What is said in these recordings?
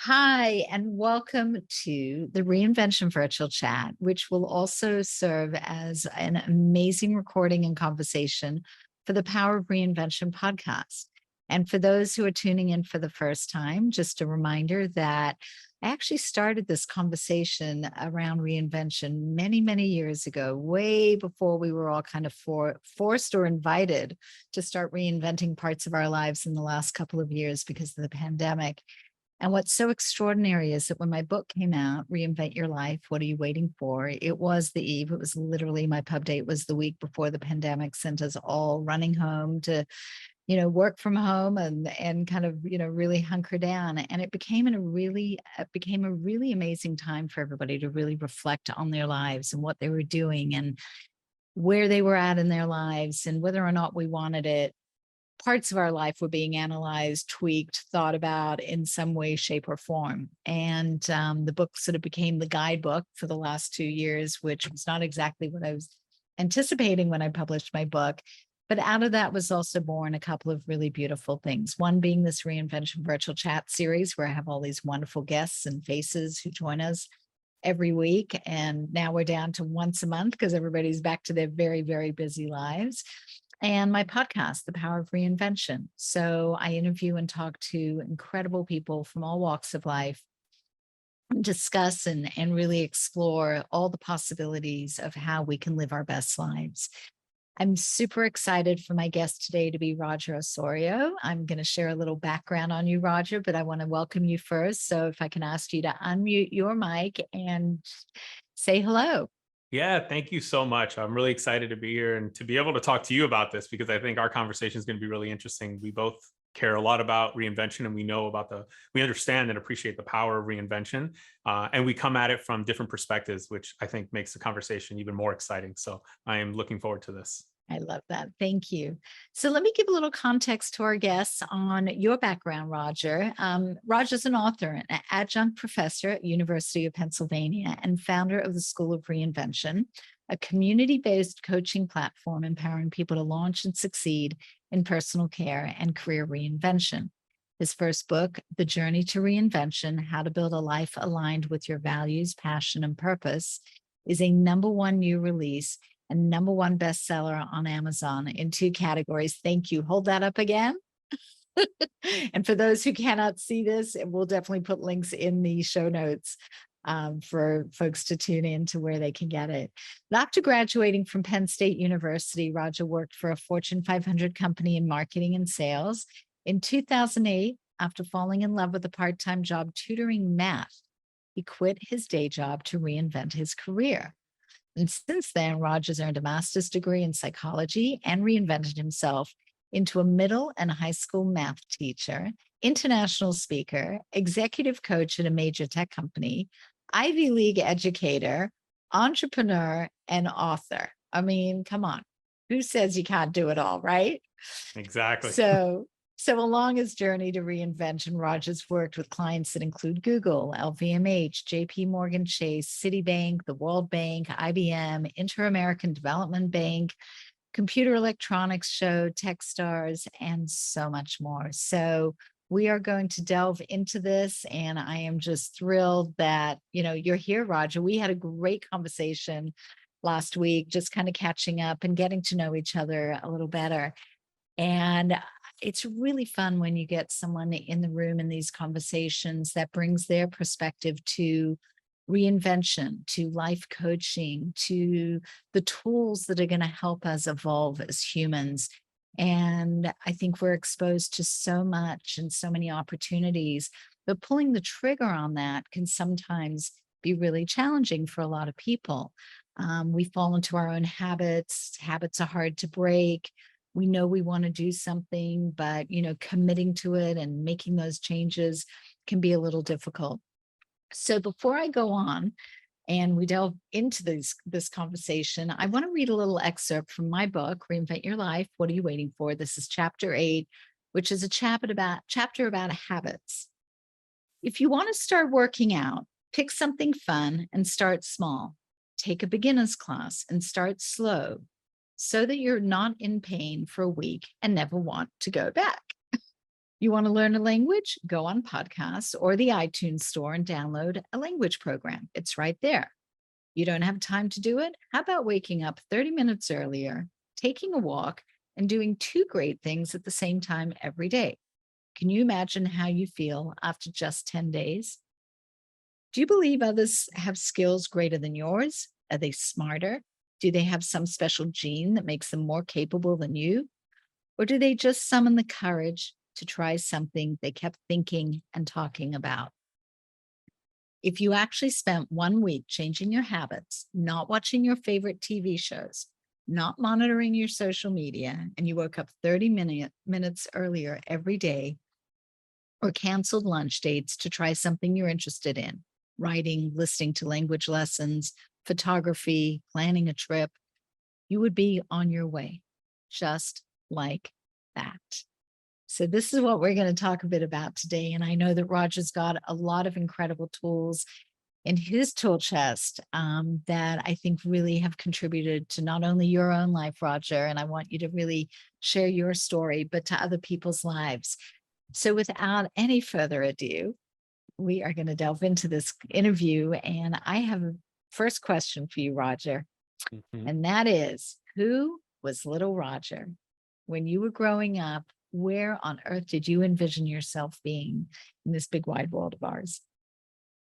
Hi, and welcome to the Reinvention virtual chat, which will also serve as an amazing recording and conversation for the Power of Reinvention podcast. And for those who are tuning in for the first time, just a reminder that I actually started this conversation around reinvention many, many years ago, way before we were all kind of forced or invited to start reinventing parts of our lives in the last couple of years because of the pandemic. And what's so extraordinary is that when my book came out, Reinvent Your Life, What Are You Waiting For? It was the eve. It was literally my pub date was the week before the pandemic sent us all running home to, work from home and kind of, really hunker down. And it became a really amazing time for everybody to really reflect on their lives and what they were doing and where they were at in their lives and whether or not we wanted it. Parts of our life were being analyzed, tweaked, thought about in some way, shape, or form. And the book sort of became the guidebook for the last 2 years, which was not exactly what I was anticipating when I published my book. But out of that was also born a couple of really beautiful things. One being this Reinvention virtual chat series, where I have all these wonderful guests and faces who join us every week. And now we're down to once a month because everybody's back to their very, very busy lives, and my podcast, The Power of Reinvention. So I interview and talk to incredible people from all walks of life, discuss and really explore all the possibilities of how we can live our best lives. I'm super excited for my guest today to be Roger Osorio. I'm going to share a little background on you, Roger, but I want to welcome you first. So if I can ask you to unmute your mic and say hello. Yeah, thank you so much. I'm really excited to be here and to be able to talk to you about this because I think our conversation is going to be really interesting. We both care a lot about reinvention and we understand and appreciate the power of reinvention. And we come at it from different perspectives, which I think makes the conversation even more exciting. So I am looking forward to this. I love that. Thank you. So let me give a little context to our guests on your background, Roger. Roger's an author, an adjunct professor at University of Pennsylvania, and founder of the School of Reinvention, a community-based coaching platform empowering people to launch and succeed in personal care and career reinvention. His first book, The Journey to Reinvention: How to Build a Life Aligned with Your Values, Passion, and Purpose, is a #1 new release and #1 bestseller on Amazon in 2 categories. Thank you. Hold that up again. And for those who cannot see this, we'll definitely put links in the show notes for folks to tune in to where they can get it. After graduating from Penn State University, Roger worked for a Fortune 500 company in marketing and sales. In 2008, after falling in love with a part-time job tutoring math, he quit his day job to reinvent his career. And since then, Rogers earned a master's degree in psychology and reinvented himself into a middle and high school math teacher, international speaker, executive coach at a major tech company, Ivy League educator, entrepreneur, and author. I mean, come on. Who says you can't do it all, right? Exactly. So along his journey to reinvention, Rogers worked with clients that include Google, LVMH, JP Morgan Chase, Citibank, the World Bank, IBM, Inter-American Development Bank, Computer Electronics Show, Techstars, and so much more. So we are going to delve into this, and I am just thrilled that, you're here, Roger. We had a great conversation last week, just kind of catching up and getting to know each other a little better. And it's really fun when you get someone in the room in these conversations that brings their perspective to reinvention, to life coaching, to the tools that are going to help us evolve as humans. And I think we're exposed to so much and so many opportunities, but pulling the trigger on that can sometimes be really challenging for a lot of people. We fall into our own habits. Habits are hard to break. We know we want to do something, but committing to it and making those changes can be a little difficult. So before I go on and we delve into this conversation, I want to read a little excerpt from my book, Reinvent Your Life. What are you waiting for? This is chapter 8, which is a chapter about habits. If you want to start working out, pick something fun and start small. Take a beginner's class and start slow, so that you're not in pain for a week and never want to go back. You want to learn a language? Go on podcasts or the iTunes store and download a language program. It's right there. You don't have time to do it? How about waking up 30 minutes earlier, taking a walk, and doing two great things at the same time every day? Can you imagine how you feel after just 10 days? Do you believe others have skills greater than yours? Are they smarter? Do they have some special gene that makes them more capable than you? Or do they just summon the courage to try something they kept thinking and talking about? If you actually spent 1 week changing your habits, not watching your favorite TV shows, not monitoring your social media, and you woke up 30 minutes earlier every day, or canceled lunch dates to try something you're interested in, writing, listening to language lessons, photography, planning a trip, you would be on your way, just like that. So, this is what we're going to talk a bit about today. And I know that Roger's got a lot of incredible tools in his tool chest that I think really have contributed to not only your own life, Roger, and I want you to really share your story, but to other people's lives. So, without any further ado, we are going to delve into this interview. And I have a first question for you, Roger. Mhm. And that is, who was little Roger? When you were growing up, where on earth did you envision yourself being in this big wide world of ours?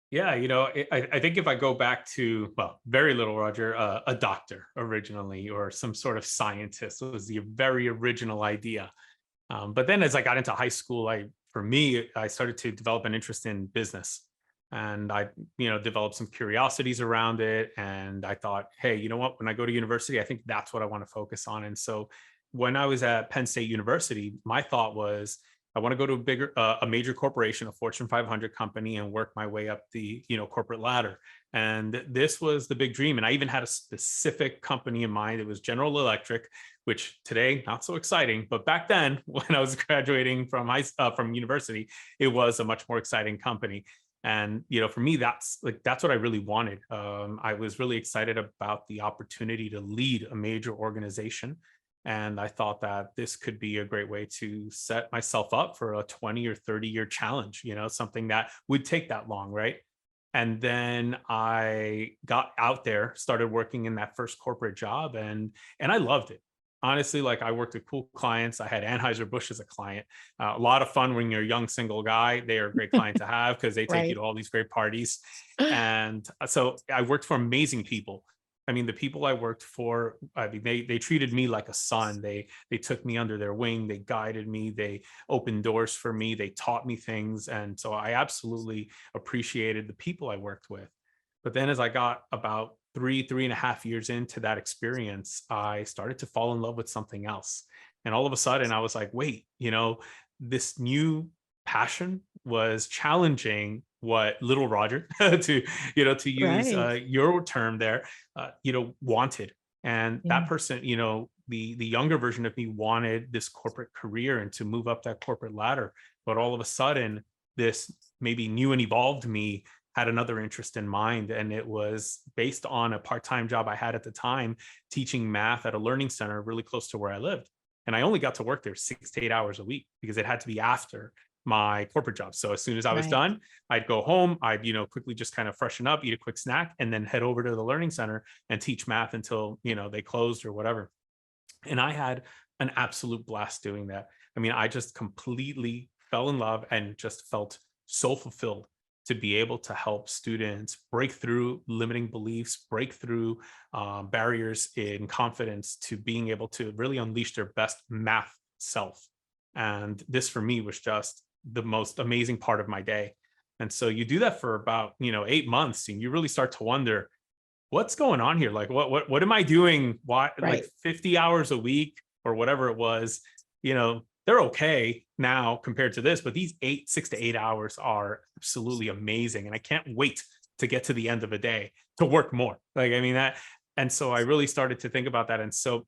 Yeah, I think if I go back to, well, very little Roger, a doctor originally, or some sort of scientist was the very original idea. But then as I got into high school, for me, I started to develop an interest in business. And I, developed some curiosities around it. And I thought, hey, you know what? When I go to university, I think that's what I want to focus on. And so when I was at Penn State University, my thought was, I want to go to a major corporation, a Fortune 500 company, and work my way up the, corporate ladder. And this was the big dream. And I even had a specific company in mind. It was General Electric, which today not so exciting, but back then, when I was graduating from university, it was a much more exciting company. And for me, that's what I really wanted. I was really excited about the opportunity to lead a major organization. And I thought that this could be a great way to set myself up for a 20 or 30-year challenge, something that would take that long, right? And then I got out there, started working in that first corporate job, and I loved it. Honestly, I worked with cool clients. I had Anheuser-Busch as a client. A lot of fun when you're a young single guy. They are a great client to have because they take you Right. to all these great parties. And so I worked for amazing people. I mean, the people I worked for, I mean, they treated me like a son. They took me under their wing. They guided me. They opened doors for me. They taught me things. And so I absolutely appreciated the people I worked with. But then as I got about 3.5 years into that experience, I started to fall in love with something else. And all of a sudden I was like, wait, this new passion was challenging what little Roger to use Right. your term there, wanted. And Yeah. that person, the younger version of me wanted this corporate career and to move up that corporate ladder. But all of a sudden, this maybe new and evolved me had another interest in mind. And it was based on a part-time job I had at the time, teaching math at a learning center really close to where I lived. And I only got to work there 6 to 8 hours a week because it had to be after my corporate job. So as soon as I was Right. done, I'd go home, I'd, quickly just kind of freshen up, eat a quick snack, and then head over to the learning center and teach math until, they closed or whatever. And I had an absolute blast doing that. I mean, I just completely fell in love and just felt so fulfilled to be able to help students break through limiting beliefs, break through barriers in confidence to being able to really unleash their best math self. And this for me was just the most amazing part of my day. And so you do that for about, 8 months, and you really start to wonder, what's going on here? Like, what am I doing? Why, like, Right. 50 hours a week or whatever it was, they're okay now compared to this, but these 6 to 8 hours are absolutely amazing. And I can't wait to get to the end of a day to work more. Like, I mean, and so I really started to think about that. And so,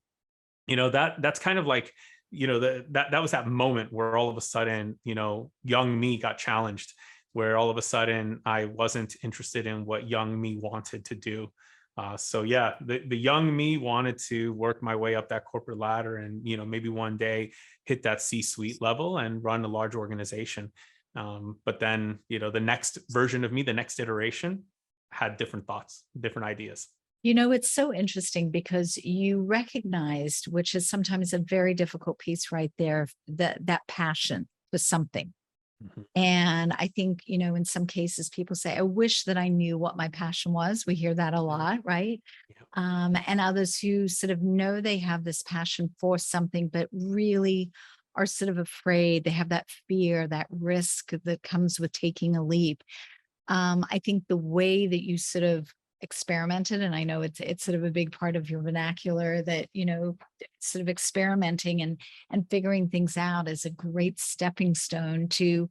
that's kind of like, that was that moment where all of a sudden, young me got challenged, where all of a sudden I wasn't interested in what young me wanted to do. So yeah, the young me wanted to work my way up that corporate ladder and, maybe one day hit that C-suite level and run a large organization. But then, the next version of me, the next iteration had different thoughts, different ideas. It's so interesting because you recognized, which is sometimes a very difficult piece right there, that passion for something. Mhm. And I think, in some cases, people say, I wish that I knew what my passion was. We hear that a Yeah. lot, right? Yeah. And others who sort of know they have this passion for something, but really are sort of afraid. They have that fear, that risk that comes with taking a leap. I think the way that you sort of experimented, and I know it's sort of a big part of your vernacular that, sort of experimenting and figuring things out is a great stepping stone to,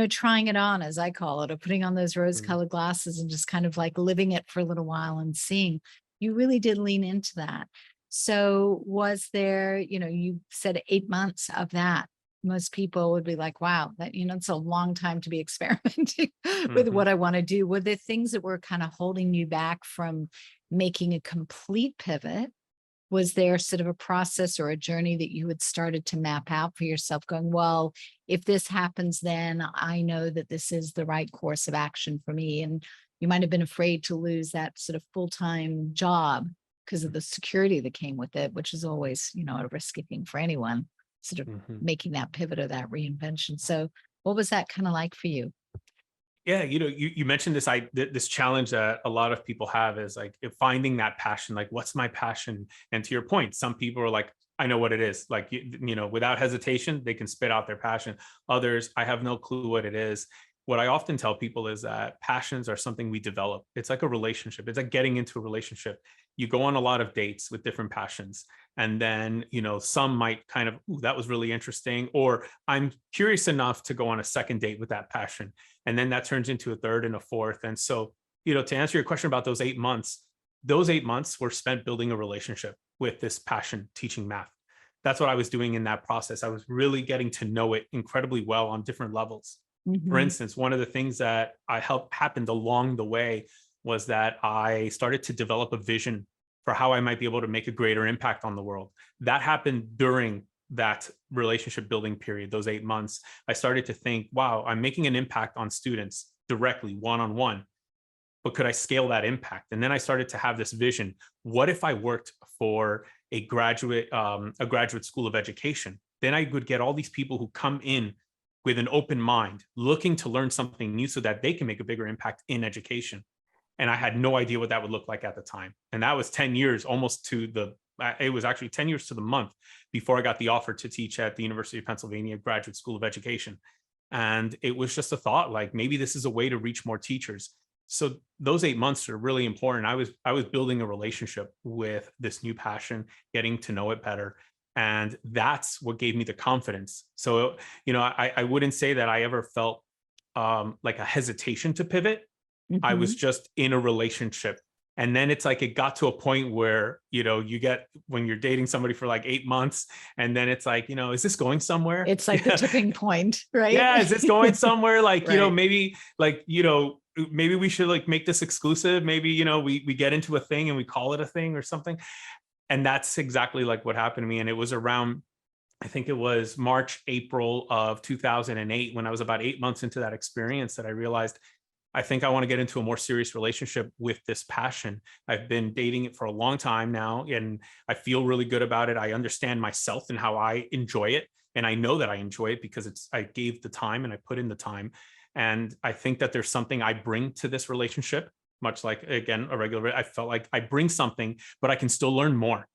trying it on, as I call it, or putting on those Mhm. rose-colored glasses and just kind of like living it for a little while and seeing. You really did lean into that. So was there, you said 8 months of that. Most people would be like, wow, that, it's a long time to be experimenting with Mhm. what I want to do. Were there things that were kind of holding you back from making a complete pivot? Was there sort of a process or a journey that you had started to map out for yourself, going, well, if this happens, then I know that this is the right course of action for me? And you might have been afraid to lose that sort of full-time job because of the security that came with it, which is always, a risky thing for anyone, sort of Mhm. making that pivot or that reinvention. So what was that kind of like for you? Yeah, you mentioned this challenge that a lot of people have is like finding that passion. Like, what's my passion? And to your point, some people are like, I know what it is. Like, without hesitation, they can spit out their passion. Others, I have no clue what it is. What I often tell people is that passions are something we develop. It's like a relationship. It's like getting into a relationship. You go on a lot of dates with different passions, and then some might kind of, ooh, that was really interesting, or I'm curious enough to go on a second date with that passion, and then that turns into a third and a fourth. And so, to answer your question about those 8 months were spent building a relationship with this passion, teaching math. That's what I was doing in that process. I was really getting to know it incredibly well on different levels. For Hmm. instance, one of the things that I helped happened along the way was that I started to develop a vision for how I might be able to make a greater impact on the world. That happened during that relationship building period, those 8 months. I started to think, wow, I'm making an impact on students directly, one on one, but could I scale that impact? And then I started to have this vision. What if I worked for a graduate school of education? Then I would get all these people who come in with an open mind, looking to learn something new so that they can make a bigger impact in education. And I had no idea what that would look like at the time. And that was 10 years almost to the, it was actually 10 years to the month before I got the offer to teach at the University of Pennsylvania Graduate School of Education. And it was just a thought, like maybe this is a way to reach more teachers. So those 8 months are really important. I was building a relationship with this new passion, getting to know it better. And that's what gave me the confidence. So, I wouldn't say that I ever felt like a hesitation to pivot. I was Hmm. just in a relationship. And then it's like it got to a point where, you get when you're dating somebody for like 8 months, and then it's like, is this going somewhere? It's like the Yeah. tipping point, right? Yeah. Is this going somewhere? Like, Right. maybe like, maybe we should like make this exclusive. Maybe, we get into a thing and we call it a thing or something. And that's exactly like what happened to me. And it was around, I think it was March, April of 2008, when I was about 8 months into that experience, that I realized I think I want to get into a more serious relationship with this passion. I've been dating it for a long time now, and I feel really good about it. I understand myself and how I enjoy it. And I know that I enjoy it because I gave the time and I put in the time. And I think that there's something I bring to this relationship, much like, again, a regular, I felt like I bring something, but I can still learn more.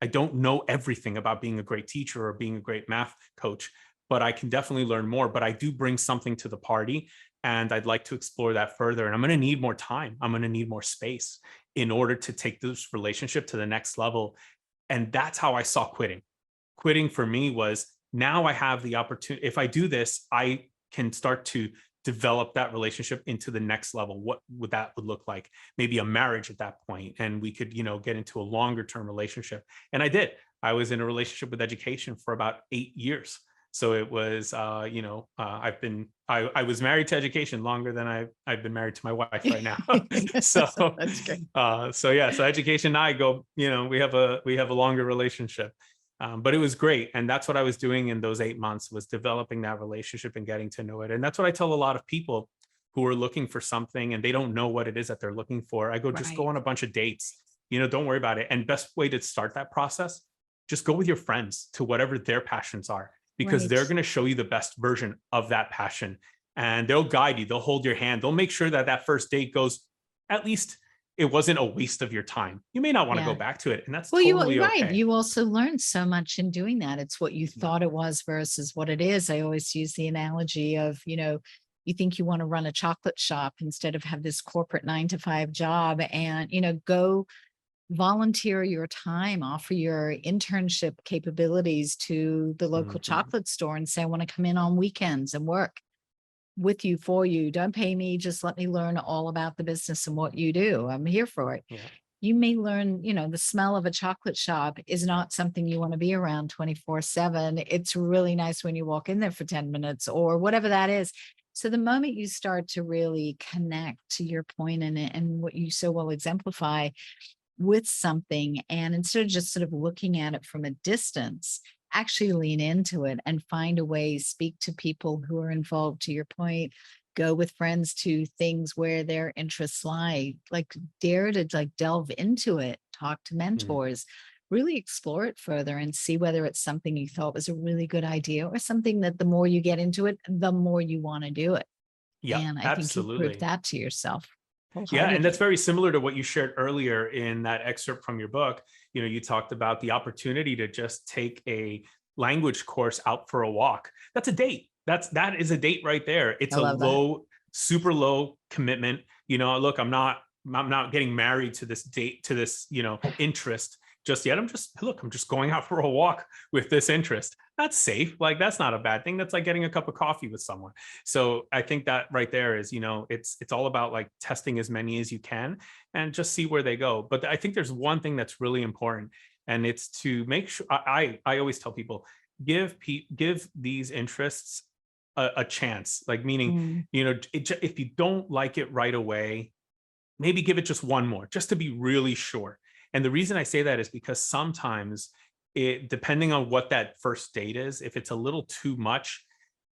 I don't know everything about being a great teacher or being a great math coach, but I can definitely learn more. But I do bring something to the party, and I'd like to explore that further. And I'm going to need more time. I'm going to need more space in order to take this relationship to the next level. And that's how I saw quitting. Quitting for me was, now I have the opportunity. If I do this, I can start to develop that relationship into the next level. What would that would look like? Maybe a marriage at that point, and we could, get into a longer term relationship. And I did. I was in a relationship with education for about 8 years. So it was, I was married to education longer than I've been married to my wife right now. So, That's great. so education and I go, we have a longer relationship. But it was great. And that's what I was doing in those 8 months, was developing that relationship and getting to know it. And that's what I tell a lot of people who are looking for something and they don't know what it is that they're looking for. I go, just go Right. on a bunch of dates, don't worry about it. And best way to start that process, just go with your friends to whatever their passions are, because Right. they're going to show you the best version of that passion, and they'll guide you. They'll hold your hand. They'll make sure that that first date goes, at least it wasn't a waste of your time. You may not want to go Yeah. back to it, and that's Well, totally right. okay. You also learn so much in doing that. It's what you Yeah. thought it was versus what it is. I always use the analogy of, you think you want to run a chocolate shop instead of have this corporate 9 to 5 job, and, go volunteer your time, offer your internship capabilities to the local Mhm. chocolate store and say, I want to come in on weekends and work with you, for you. Don't pay me, just let me learn all about the business and what you do. I'm here for it. Yeah. You may learn, the smell of a chocolate shop is not something you want to be around 24/7. It's really nice when you walk in there for 10 minutes or whatever that is. So the moment you start to really connect, to your point, and what you so well exemplify, with something, and instead of just sort of looking at it from a distance, actually lean into it and find a way, speak to people who are involved, to your point, go with friends to things where their interests lie, like dare to like delve into it, talk to Mhm. mentors, really explore it further and see whether it's something you thought was a really good idea or something that the more you get into it, the more you want to do it. Yeah, And I think you proved absolutely. that to yourself Yeah, and that's wholeheartedly. very similar to what you shared earlier in that excerpt from your book. You talked about the opportunity to just take a language course out for a walk. That's a date. That is a date right there. It's I a love that. low, super low commitment. Look, I'm not getting married to this date, to this, interest just yet. I'm just going out for a walk with this interest. That's safe. Like, that's not a bad thing. That's like getting a cup of coffee with someone. So I think that right there is, it's all about like testing as many as you can and just see where they go. But I think there's one thing that's really important, and it's to make sure. I always tell people, give these interests a chance. Like, meaning, Mm. if you don't like it right away, maybe give it just one more, just to be really sure. And the reason I say that is because sometimes, depending on what that first date is, if it's a little too much,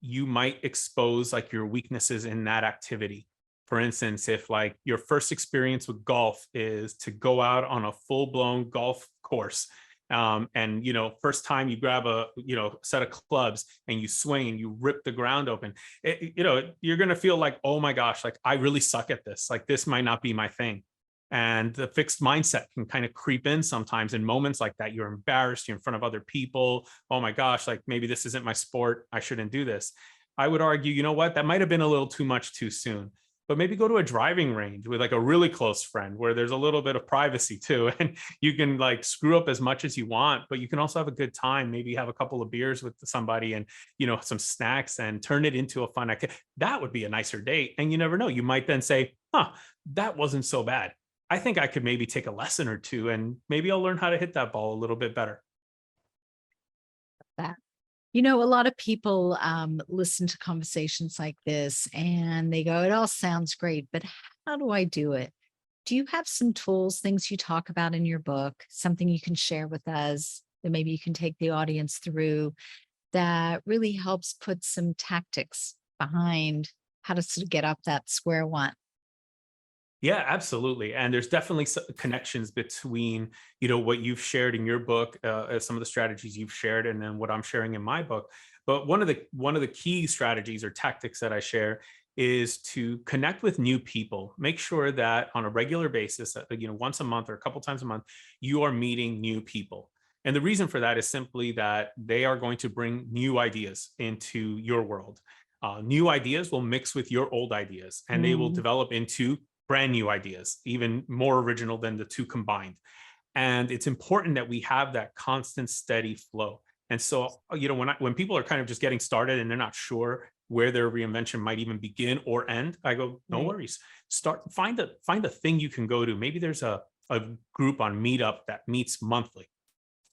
you might expose like your weaknesses in that activity. For instance, if like your first experience with golf is to go out on a full blown golf course, and first time you grab a set of clubs and you swing and you rip the ground open, you're going to feel like, oh my gosh, like I really suck at this. Like, this might not be my thing. And the fixed mindset can kind of creep in sometimes in moments like that. You're embarrassed, you're in front of other people. Oh my gosh, like maybe this isn't my sport. I shouldn't do this. I would argue, you know what, that might have been a little too much too soon. But maybe go to a driving range with like a really close friend where there's a little bit of privacy too. And you can like screw up as much as you want, but you can also have a good time. Maybe have a couple of beers with somebody and, some snacks, and turn it into a fun activity. That would be a nicer date. And you never know. You might then say, huh, that wasn't so bad. I think I could maybe take a lesson or two, and maybe I'll learn how to hit that ball a little bit better. That. A lot of people listen to conversations like this and they go, it all sounds great, but how do I do it? Do you have some tools, things you talk about in your book, something you can share with us that maybe you can take the audience through that really helps put some tactics behind how to sort of get up that square one? Yeah, absolutely. And there's definitely connections between, what you've shared in your book, some of the strategies you've shared, and then what I'm sharing in my book. But one of the key strategies or tactics that I share is to connect with new people. Make sure that on a regular basis, once a month or a couple times a month, you are meeting new people. And the reason for that is simply that they are going to bring new ideas into your world. New ideas will mix with your old ideas, and they will Mm. develop into brand new ideas, even more original than the two combined. And it's important that we have that constant, steady flow. And so, when people are kind of just getting started and they're not sure where their reinvention might even begin or end, I go, no Right. worries. Find a thing you can go to. Maybe there's a group on Meetup that meets monthly.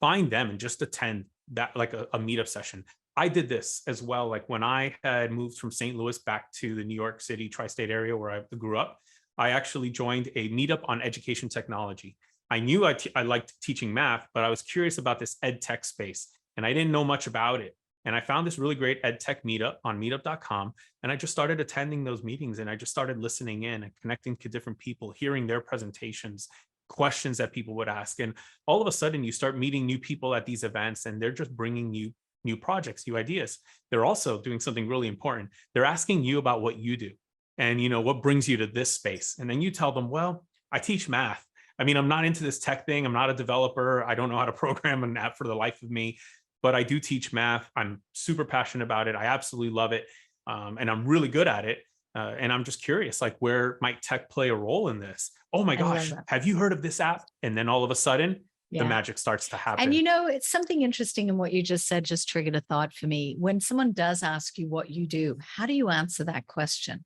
Find them and just attend that, like a meetup session. I did this as well. Like when I had moved from St. Louis back to the New York City tri-state area where I grew up, I actually joined a meetup on education technology. I knew I liked teaching math, but I was curious about this ed tech space and I didn't know much about it. And I found this really great ed tech meetup on meetup.com. And I just started attending those meetings and I just started listening in and connecting to different people, hearing their presentations, questions that people would ask. And all of a sudden you start meeting new people at these events and they're just bringing you new projects, new ideas. They're also doing something really important. They're asking you about what you do and what brings you to this space. And then you tell them, well, I teach math. I mean, I'm not into this tech thing. I'm not a developer. I don't know how to program an app for the life of me, but I do teach math. I'm super passionate about it. I absolutely love it. And I'm really good at it. And I'm just curious, like, where might tech play a role in this? Oh my I love gosh, that. have you heard of this app? And then all of a sudden, the Yeah. magic starts to happen. And it's something interesting in what you just said, just triggered a thought for me. When someone does ask you what you do, how do you answer that question?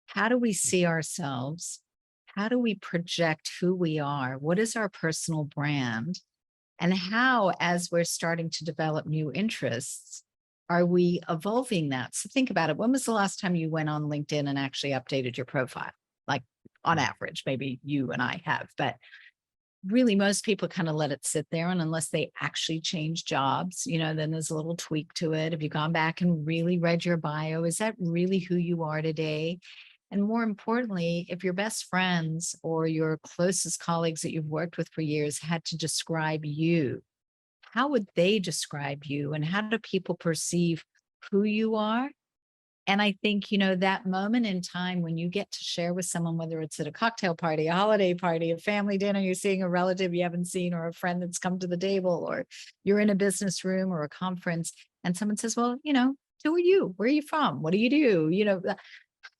How do we see ourselves? How do we project who we are? What is our personal brand? And how, as we're starting to develop new interests, are we evolving that? So think about it. When was the last time you went on LinkedIn and actually updated your profile? Like on average, maybe you and I have, but really most people kind of let it sit there. And unless they actually change jobs, then there's a little tweak to it. Have you gone back and really read your bio? Is that really who you are today? And more importantly, if your best friends or your closest colleagues that you've worked with for years had to describe you, how would they describe you? And how do people perceive who you are? And I think, that moment in time when you get to share with someone, whether it's at a cocktail party, a holiday party, a family dinner, you're seeing a relative you haven't seen, or a friend that's come to the table, or you're in a business room or a conference, and someone says, well, who are you? Where are you from? What do you do?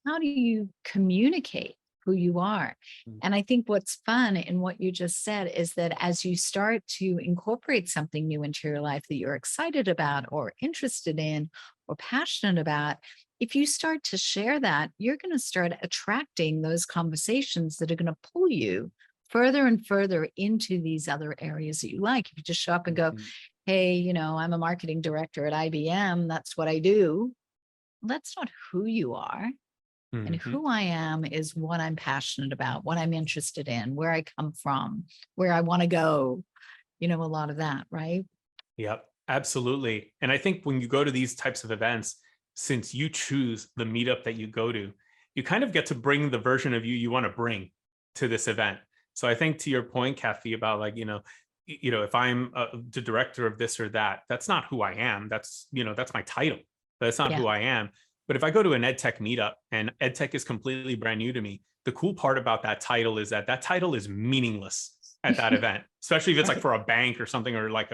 How do you communicate who you are? And I think what's fun in what you just said is that as you start to incorporate something new into your life that you're excited about or interested in or passionate about, if you start to share that, you're going to start attracting those conversations that are going to pull you further and further into these other areas that you like. If you just show up and go, hey, I'm a marketing director at IBM, that's what I do. That's not who you are. And who I am is what I'm passionate about, what I'm interested in, where I come from, where I want to go, a lot of that, right? Yep, absolutely. And I think when you go to these types of events, since you choose the meetup that you go to, you kind of get to bring the version of you want to bring to this event. So I think to your point, Kathi, about like, if I'm the director of this or that, that's not who I am. That's my title. That's not who I am. But if I go to an EdTech meetup and EdTech is completely brand new to me, the cool part about that title is that title is meaningless at that event, especially if it's like for a bank or something, or like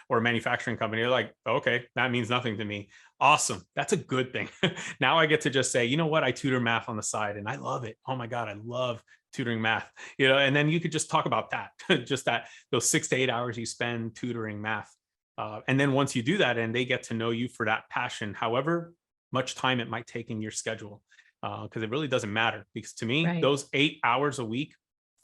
or a manufacturing company. You're like, okay, that means nothing to me. Awesome. That's a good thing. Now I get to just say, you know what? I tutor math on the side and I love it. Oh my God, I love tutoring math, and then you could just talk about that, just those 6 to 8 hours you spend tutoring math. And then once you do that and they get to know you for that passion, however much time it might take in your schedule, because it really doesn't matter. Because to me, those 8 hours a week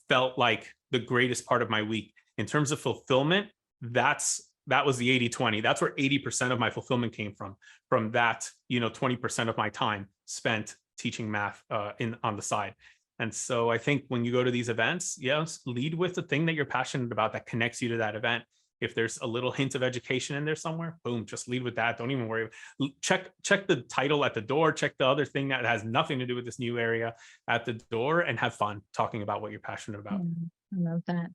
felt like the greatest part of my week. In terms of fulfillment, that was the 80-20. That's where 80% of my fulfillment came from that, 20% of my time spent teaching math on the side. And so I think when you go to these events, yes, lead with the thing that you're passionate about that connects you to that event. If there's a little hint of education in there somewhere, boom, just lead with that. Don't even worry. Check the title at the door, check the other thing that has nothing to do with this new area at the door, and have fun talking about what you're passionate about. I love that.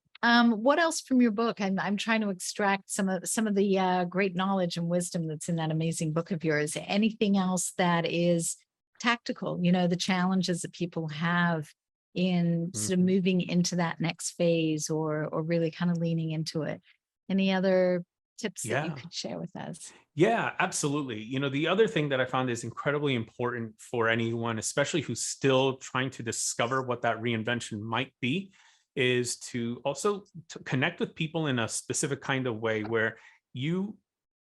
What else from your book? I'm trying to extract some of the great knowledge and wisdom that's in that amazing book of yours. Anything else that is tactical, the challenges that people have in sort of moving into that next phase or really kind of leaning into it? Any other tips that you could share with us? Yeah, absolutely. The other thing that I found is incredibly important for anyone, especially who's still trying to discover what that reinvention might be, is to also connect with people in a specific kind of way where you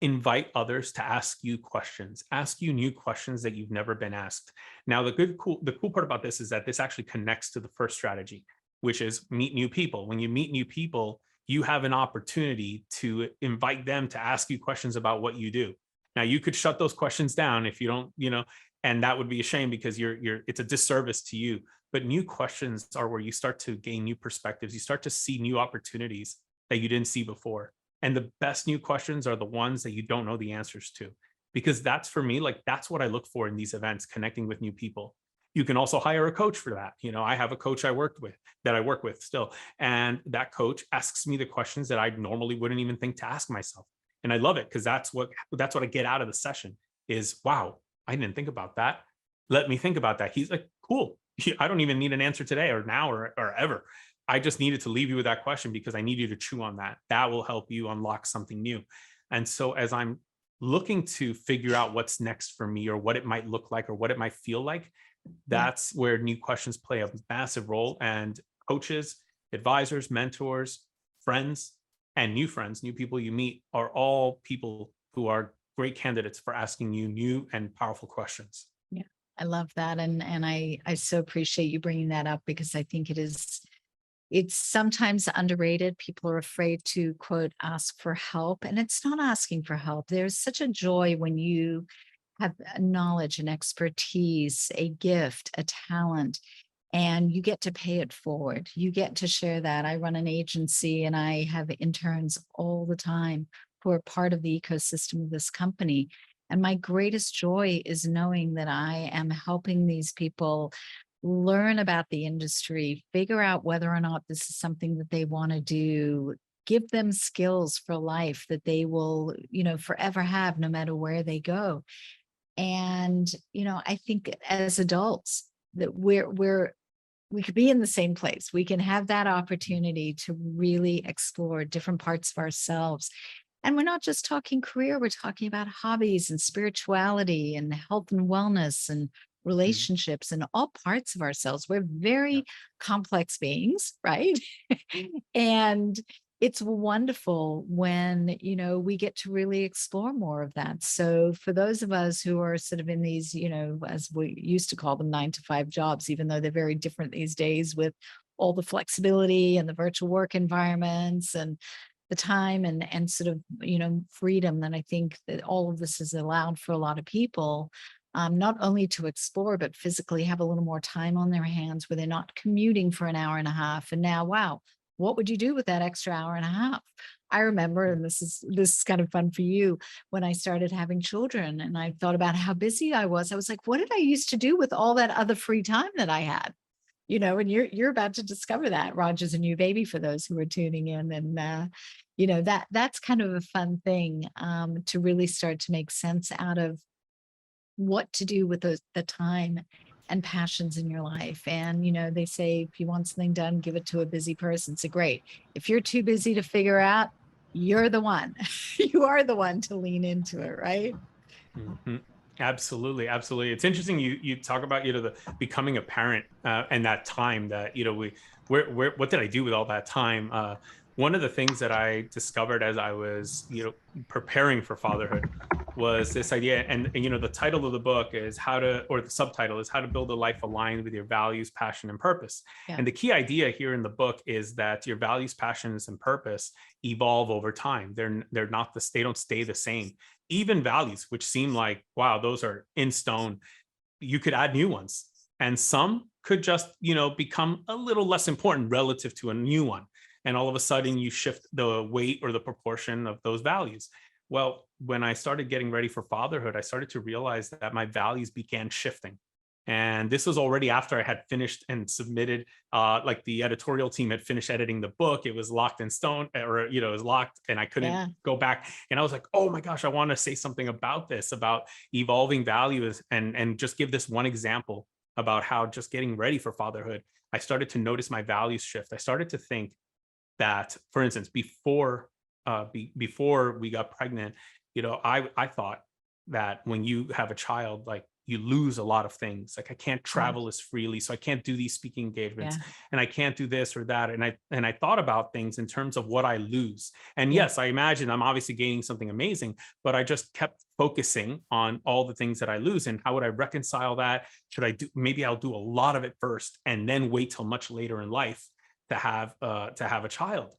invite others to ask you new questions that you've never been asked. Now, the cool part about this is that this actually connects to the first strategy, which is meet new people. When you meet new people, you have an opportunity to invite them to ask you questions about what you do. Now you could shut those questions down if you don't, and that would be a shame because it's a disservice to you. But new questions are where you start to gain new perspectives. You start to see new opportunities that you didn't see before. And the best new questions are the ones that you don't know the answers to. Because that's for me, like that's what I look for in these events, connecting with new people. You can also hire a coach for that. I have a coach I work with still. And that coach asks me the questions that I normally wouldn't even think to ask myself. And I love it because that's what I get out of the session is, wow, I didn't think about that. Let me think about that. He's like, cool. I don't even need an answer today or now or ever. I just needed to leave you with that question because I need you to chew on that. That will help you unlock something new. And so as I'm looking to figure out what's next for me or what it might look like or what it might feel like, that's where new questions play a massive role. And coaches, advisors, mentors, friends, and new friends, new people you meet are all people who are great candidates for asking you new and powerful questions. Yeah, I love that. And I so appreciate you bringing that up because I think it's sometimes underrated. People are afraid to quote, ask for help. And it's not asking for help. There's such a joy when you have a knowledge and expertise, a gift, a talent, and you get to pay it forward. You get to share that. I run an agency and I have interns all the time who are part of the ecosystem of this company. And my greatest joy is knowing that I am helping these people learn about the industry, figure out whether or not this is something that they want to do, give them skills for life that they will, forever have no matter where they go. And, I think as adults that we could be in the same place. We can have that opportunity to really explore different parts of ourselves. And we're not just talking career, we're talking about hobbies and spirituality and health and wellness and Mhm. relationships and all parts of ourselves. We're Yeah. very complex beings, right? And it's wonderful when, we get to really explore more of that. So for those of us who are sort of in these, as we used to call them 9 to 5 jobs, even though they're very different these days with all the flexibility and the virtual work environments and the time and sort of, freedom that I think that all of this has allowed for a lot of people, not only to explore, but physically have a little more time on their hands where they're not commuting for an hour and a half. And now, wow, what would you do with that extra hour and a half? I remember, and this is kind of fun for you, when I started having children and I thought about how busy I was like, what did I used to do with all that other free time that I had? And you're about to discover that Roger's a new baby for those who are tuning in. And that's kind of a fun thing, to really start to make sense out of what to do with the time and passions in your life. And, they say if you want something done, give it to a busy person. So great. If you're too busy to figure out, you're the one. You are the one to lean into it, right? Mhm. Absolutely, absolutely. It's interesting you talk about the becoming a parent and that time that where what did I do with all that time? One of the things that I discovered as I was preparing for fatherhood was this idea, and the title of the book is or the subtitle is how to build a life aligned with your values, passion, and purpose. Yeah. And the key idea here in the book is that your values, passions, and purpose evolve over time. They're not they don't stay the same. Even values, which seem like, wow, those are in stone, you could add new ones. And some could just, become a little less important relative to a new one. And all of a sudden you shift the weight or the proportion of those values. Well, when I started getting ready for fatherhood, I started to realize that my values began shifting. And this was already after I had finished and submitted, like the editorial team had finished editing the book. It was locked in stone, or, it was locked and I couldn't Yeah. go back. And I was like, oh my gosh, I want to say something about this, about evolving values, and just give this one example about how just getting ready for fatherhood, I started to notice my values shift. I started to think that, for instance, before we got pregnant, I thought that when you have a child, like you lose a lot of things. Like I can't Yeah. travel as freely, so I can't do these speaking engagements, Yeah. and I can't do this or that. And I thought about things in terms of what I lose. And Yeah. yes, I imagine I'm obviously gaining something amazing, but I just kept focusing on all the things that I lose and how would I reconcile that? Should I do? Maybe I'll do a lot of it first and then wait till much later in life to have a child.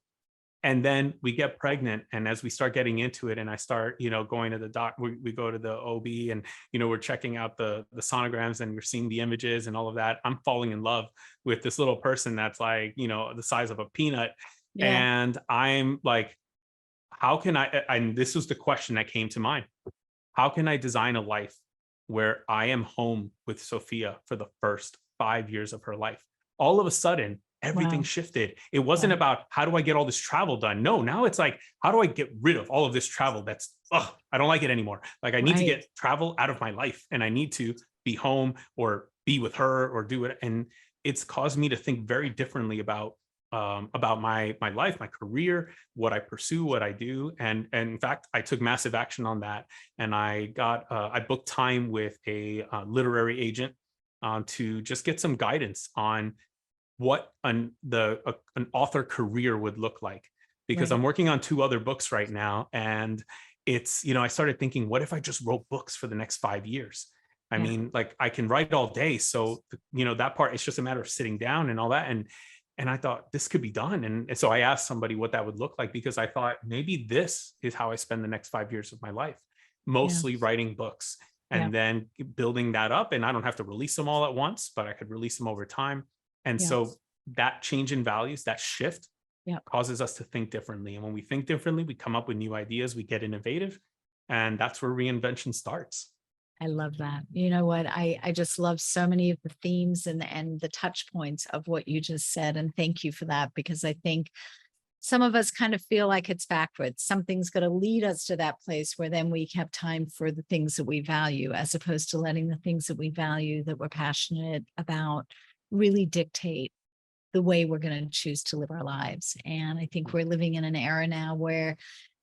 And then we get pregnant, and as we start getting into it, and I start, going to the doc, we go to the OB, and we're checking out the sonograms, and we're seeing the images and all of that. I'm falling in love with this little person that's like, the size of a peanut. Yeah. And I'm like, how can and this was the question that came to mind. How can I design a life where I am home with Sophia for the first 5 years of her life? All of a sudden, everything Wow. shifted. It wasn't Wow. about how do I get all this travel done? No, now it's like, how do I get rid of all of this travel that's, I don't like it anymore. Like, I need to Right. get travel out of my life, and I need to be home or be with her or do it. And it's caused me to think very differently about my life, my career, what I pursue, what I do. And in fact, I took massive action on that. And I booked time with a literary agent to just get some guidance on what an author career would look like, because Right. I'm working on two other books right now. And it's, I started thinking, what if I just wrote books for the next 5 years? I Yeah. mean, like, I can write all day. So, that part, it's just a matter of sitting down and all that. And I thought this could be done. And so I asked somebody what that would look like, because I thought maybe this is how I spend the next 5 years of my life, Yeah. mostly writing books Yeah. and then building that up. And I don't have to release them all at once, but I could release them over time. And Yeah. so that change in values, that shift, Yeah. causes us to think differently. And when we think differently, we come up with new ideas, we get innovative. And that's where reinvention starts. I love that. You know what? I just love so many of the themes and the touch points of what you just said. And thank you for that, because I think some of us kind of feel like it's backwards. Something's going to lead us to that place where then we have time for the things that we value, as opposed to letting the things that we value, that we're passionate about, really dictate the way we're going to choose to live our lives. And I think we're living in an era now where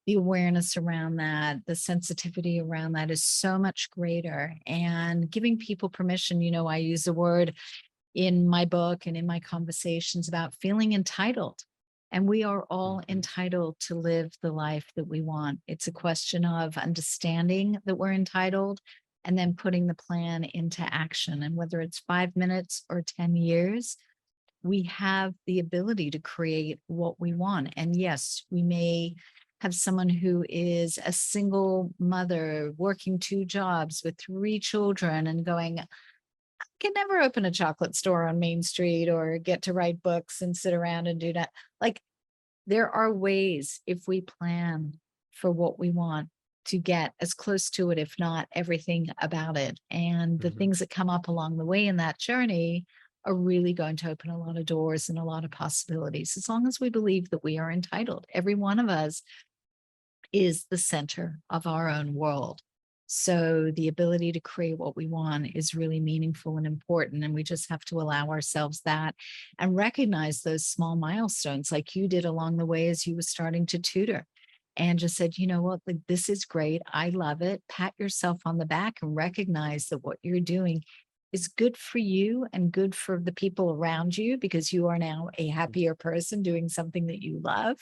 the awareness around that, the sensitivity around that is so much greater, and giving people permission. I use the word in my book and in my conversations about feeling entitled. And we are all Mhm. entitled to live the life that we want. It's a question of understanding that we're entitled and then putting the plan into action. And whether it's 5 minutes or 10 years, we have the ability to create what we want. And yes, we may have someone who is a single mother working two jobs with three children and going, can never open a chocolate store on Main Street or get to write books and sit around and do that. Like, there are ways, if we plan for what we want, to get as close to it, if not everything about it. And the Mhm. things that come up along the way in that journey are really going to open a lot of doors and a lot of possibilities, as long as we believe that we are entitled. Every one of us is the center of our own world. So the ability to create what we want is really meaningful and important. And we just have to allow ourselves that and recognize those small milestones, like you did along the way as you were starting to tutor, and just said, you know what, like, this is great. I love it. Pat yourself on the back and recognize that what you're doing is good for you and good for the people around you, because you are now a happier person doing something that you love.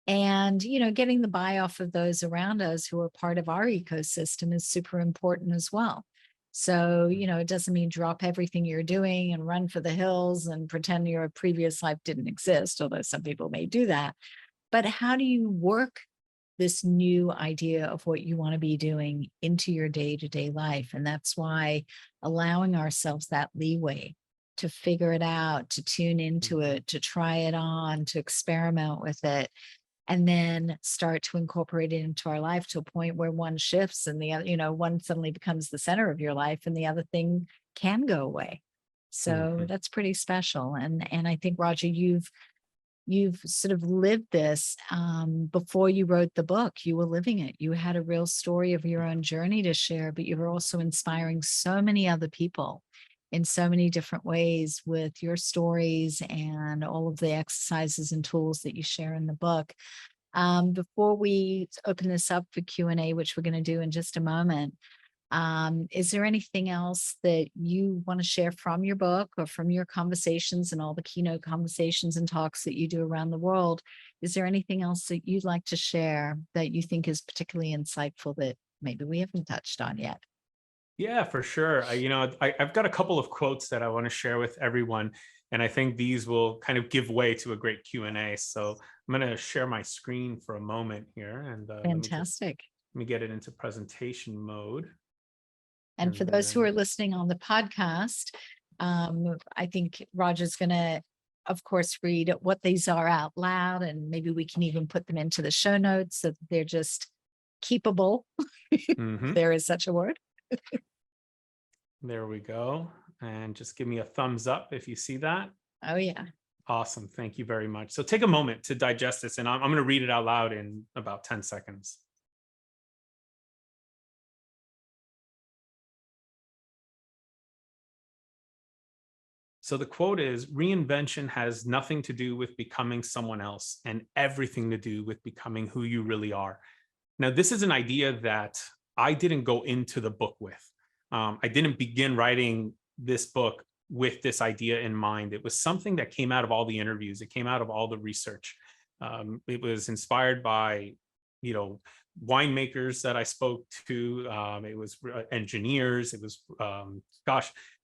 And, getting the buy off of those around us who are part of our ecosystem is super important as well. So, it doesn't mean drop everything you're doing and run for the hills and pretend your previous life didn't exist, although some people may do that. But how do you work this new idea of what you want to be doing into your day to day life? And that's why allowing ourselves that leeway to figure it out, to tune into Mhm. it, to try it on, to experiment with it, and then start to incorporate it into our life to a point where one shifts and the other, one suddenly becomes the center of your life and the other thing can go away. So Mhm. that's pretty special. And I think, Roger, you've sort of lived this. Before you wrote the book, you were living it. You had a real story of your own journey to share, but you were also inspiring so many other people in so many different ways with your stories and all of the exercises and tools that you share in the book. Before we open this up for Q&A, which we're going to do in just a moment, is there anything else that you want to share from your book or from your conversations and all the keynote conversations and talks that you do around the world? Is there anything else that you'd like to share that you think is particularly insightful that maybe we haven't touched on yet? Yeah, for sure. I've got a couple of quotes that I want to share with everyone, and I think these will kind of give way to a great Q&A. So I'm going to share my screen for a moment here, and Fantastic. let me get it into presentation mode. And for those who are listening on the podcast, I think Roger's going to, of course, read what these are out loud, and maybe we can even put them into the show notes so that they're just keepable. There is such a word. There we go. And just give me a thumbs up if you see that. Oh, yeah. Awesome. Thank you very much. So take a moment to digest this, and I'm going to read it out loud in about 10 seconds. So the quote is, reinvention has nothing to do with becoming someone else and everything to do with becoming who you really are. Now, this is an idea that I didn't go into the book with. I didn't begin writing this book with this idea in mind. It was something that came out of all the interviews. It came out of all the research. It was inspired by, winemakers that I spoke to. It was engineers. It was,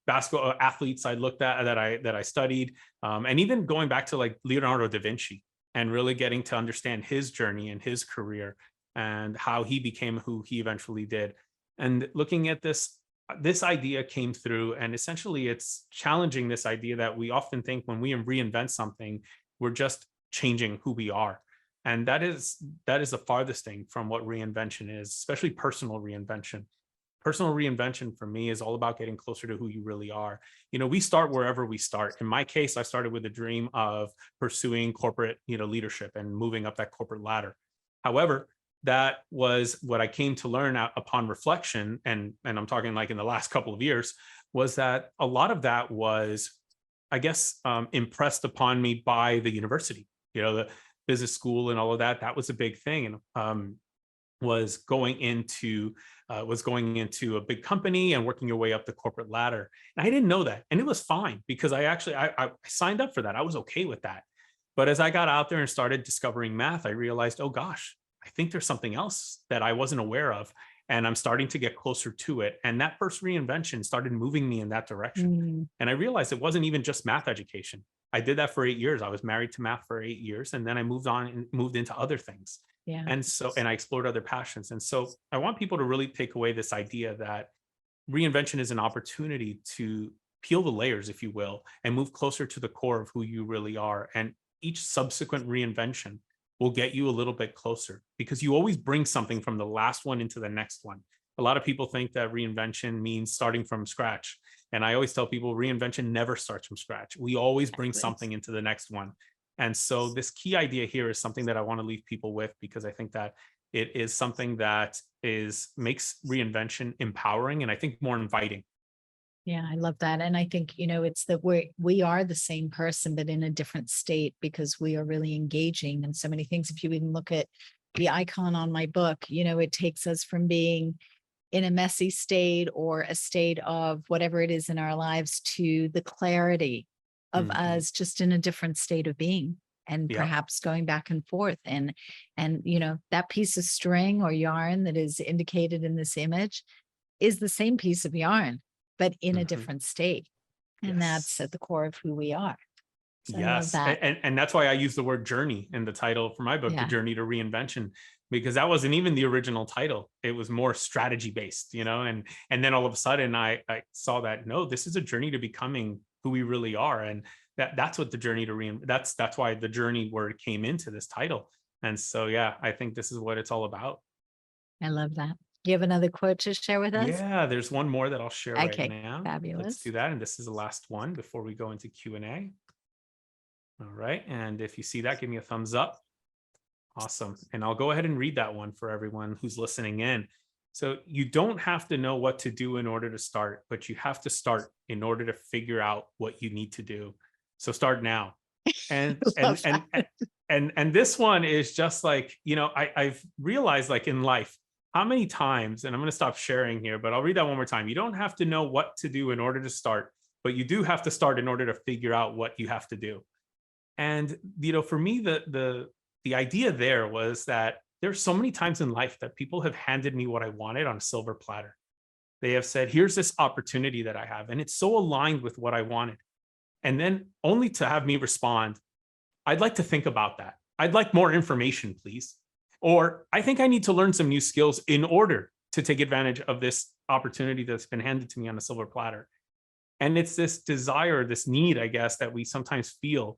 basketball athletes I looked at that I studied, and even going back to like Leonardo da Vinci and really getting to understand his journey and his career and how he became who he eventually did. And looking at this idea came through, and essentially it's challenging this idea that we often think when we reinvent something, we're just changing who we are. And that is the farthest thing from what reinvention is, especially personal reinvention. Personal reinvention for me is all about getting closer to who you really are. We start wherever we start. In my case, I started with a dream of pursuing corporate, leadership and moving up that corporate ladder. However, that was what I came to learn upon reflection, and I'm talking like in the last couple of years, was that a lot of that was, I guess, impressed upon me by the university, the business school and all of that. That was a big thing, and was going into a big company and working your way up the corporate ladder. And I didn't know that, and it was fine because I signed up for that. I was okay with that. But as I got out there and started discovering math, I realized, oh gosh, I think there's something else that I wasn't aware of, and I'm starting to get closer to it. And that first reinvention started moving me in that direction. And I realized it wasn't even just math education. I did that for 8 years. I was married to math for 8 years, and then I moved on and moved into other things. Yeah. And I explored other passions. And so I want people to really take away this idea that reinvention is an opportunity to peel the layers, if you will, and move closer to the core of who you really are. And each subsequent reinvention will get you a little bit closer, because you always bring something from the last one into the next one. A lot of people think that reinvention means starting from scratch. And I always tell people reinvention never starts from scratch. We always bring something into the next one. And so this key idea here is something that I want to leave people with, because I think that it is something that makes reinvention empowering, and I think more inviting. Yeah, I love that. And I think, it's that we are the same person, but in a different state, because we are really engaging in so many things. If you even look at the icon on my book, it takes us from being in a messy state or a state of whatever it is in our lives to the clarity of us just in a different state of being, and perhaps going back and forth. And that piece of string or yarn that is indicated in this image is the same piece of yarn, but in a different state. And that's at the core of who we are. So I love that. And that's why I use the word journey in the title for my book, The Journey to Reinvention, because that wasn't even the original title. It was more strategy based, and then all of a sudden I saw that, no, this is a journey to becoming who we really are. And that's what the journey to that's why the journey word came into this title. And so, I think this is what it's all about. I love that. Do you have another quote to share with us? Yeah, there's one more that I'll share right now. Fabulous. Let's do that. And this is the last one before we go into Q&A. All right. And if you see that, give me a thumbs up. Awesome. And I'll go ahead and read that one for everyone who's listening in. So you don't have to know what to do in order to start, but you have to start in order to figure out what you need to do. So start now. And this one is just like, I've realized, like, in life, how many times, and I'm going to stop sharing here, but I'll read that one more time. You don't have to know what to do in order to start, but you do have to start in order to figure out what you have to do. And, for me, the idea there was that there's so many times in life that people have handed me what I wanted on a silver platter. They have said, here's this opportunity that I have, and it's so aligned with what I wanted. And then only to have me respond, I'd like to think about that. I'd like more information, please. Or I think I need to learn some new skills in order to take advantage of this opportunity that's been handed to me on a silver platter. And it's this desire, this need, I guess, that we sometimes feel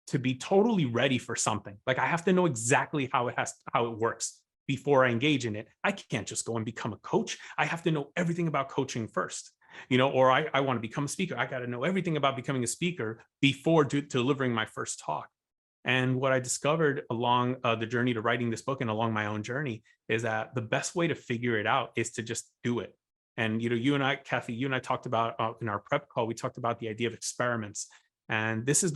to be totally ready for something. Like I have to know exactly how it works before I engage in it. I can't just go and become a coach. I have to know everything about coaching first. Or I want to become a speaker. I got to know everything about becoming a speaker before delivering my first talk. And what I discovered along the journey to writing this book and along my own journey is that the best way to figure it out is to just do it. And you and I, Kathi, you and I talked about in our prep call, we talked about the idea of experiments. And this is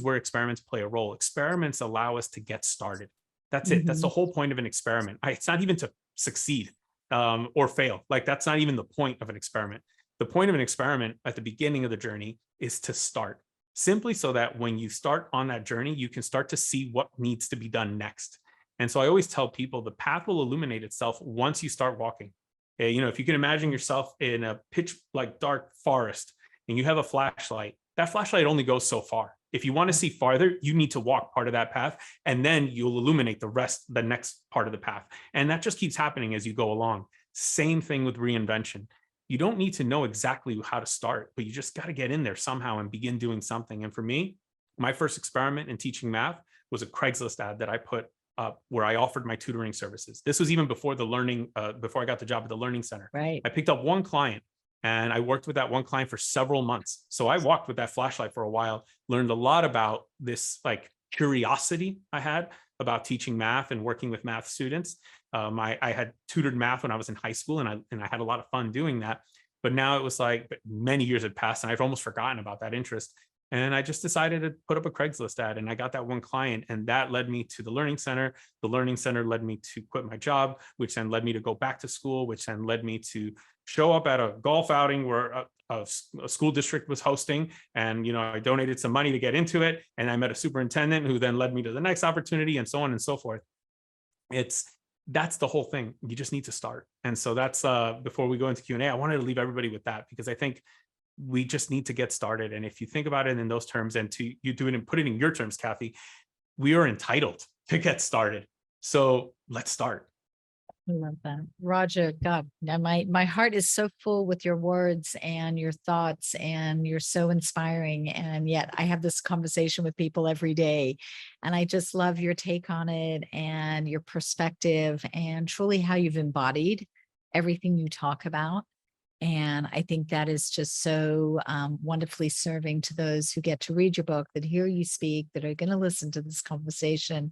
where experiments play a role. Experiments allow us to get started. That's it. That's the whole point of an experiment. It's not even to succeed or fail. Like that's not even the point of an experiment. The point of an experiment at the beginning of the journey is to start, simply so that when you start on that journey, you can start to see what needs to be done next. And so I always tell people the path will illuminate itself once you start walking. If you can imagine yourself in a pitch like dark forest and you have a flashlight, that flashlight only goes so far. If you want to see farther, you need to walk part of that path, and then you'll illuminate the next part of the path. And that just keeps happening as you go along. Same thing with reinvention. You don't need to know exactly how to start, but you just got to get in there somehow and begin doing something. And for me, my first experiment in teaching math was a Craigslist ad that I put up where I offered my tutoring services. This was even before before I got the job at the Learning Center. Right. I picked up one client and I worked with that one client for several months. So I walked with that flashlight for a while, learned a lot about this like curiosity I had about teaching math and working with math students. I had tutored math when I was in high school, and I had a lot of fun doing that. But now it was like many years had passed, and I've almost forgotten about that interest. And I just decided to put up a Craigslist ad, and I got that one client, and that led me to the Learning Center. The Learning Center led me to quit my job, which then led me to go back to school, which then led me to show up at a golf outing where a school district was hosting. And, I donated some money to get into it. And I met a superintendent who then led me to the next opportunity, and so on and so forth. That's the whole thing. You just need to start. And so that's before we go into Q&A, I wanted to leave everybody with that, because I think we just need to get started. And if you think about it in those terms, and you do it and put it in your terms, Kathi, we are entitled to get started. So let's start. I love that. Roger, God, now my heart is so full with your words and your thoughts, and you're so inspiring. And yet I have this conversation with people every day, and I just love your take on it and your perspective, and truly how you've embodied everything you talk about. And I think that is just so wonderfully serving to those who get to read your book, that hear you speak, that are going to listen to this conversation.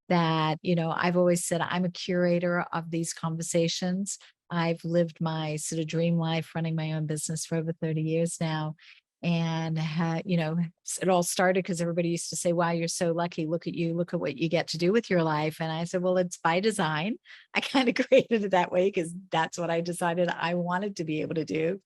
That, I've always said I'm a curator of these conversations. I've lived my sort of dream life running my own business for over 30 years now. And, it all started because everybody used to say, wow, you're so lucky. Look at you. Look at what you get to do with your life. And I said, well, it's by design. I kind of created it that way because that's what I decided I wanted to be able to do.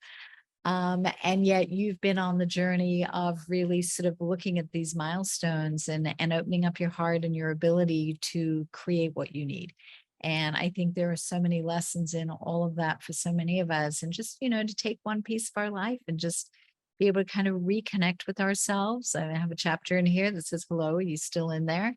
And yet you've been on the journey of really sort of looking at these milestones and opening up your heart and your ability to create what you need. And I think there are so many lessons in all of that for so many of us. And just, to take one piece of our life and just be able to kind of reconnect with ourselves. I have a chapter in here that says, hello, are you still in there?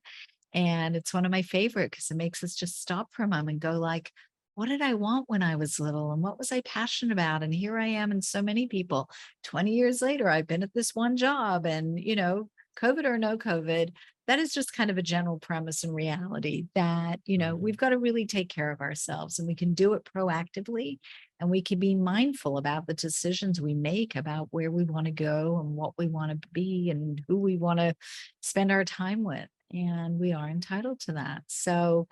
And it's one of my favorite because it makes us just stop for a moment and go like, what did I want when I was little? And what was I passionate about? And here I am. And so many people, 20 years later, I've been at this one job, and, COVID or no COVID, that is just kind of a general premise and reality that, we've got to really take care of ourselves, and we can do it proactively, and we can be mindful about the decisions we make about where we want to go and what we want to be and who we want to spend our time with. And we are entitled to that. So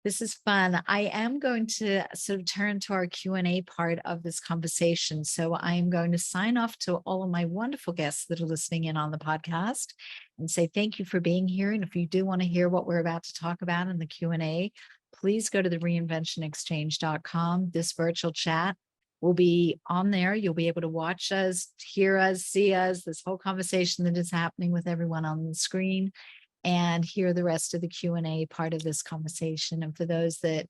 this is fun. I am going to sort of turn to our Q&A part of this conversation. So I am going to sign off to all of my wonderful guests that are listening in on the podcast and say thank you for being here. And if you do want to hear what we're about to talk about in the Q&A, please go to the reinventionexchange.com. This virtual chat will be on there. You'll be able to watch us, hear us, see us, this whole conversation that is happening with everyone on the screen, and hear the rest of the Q&A part of this conversation. And for those that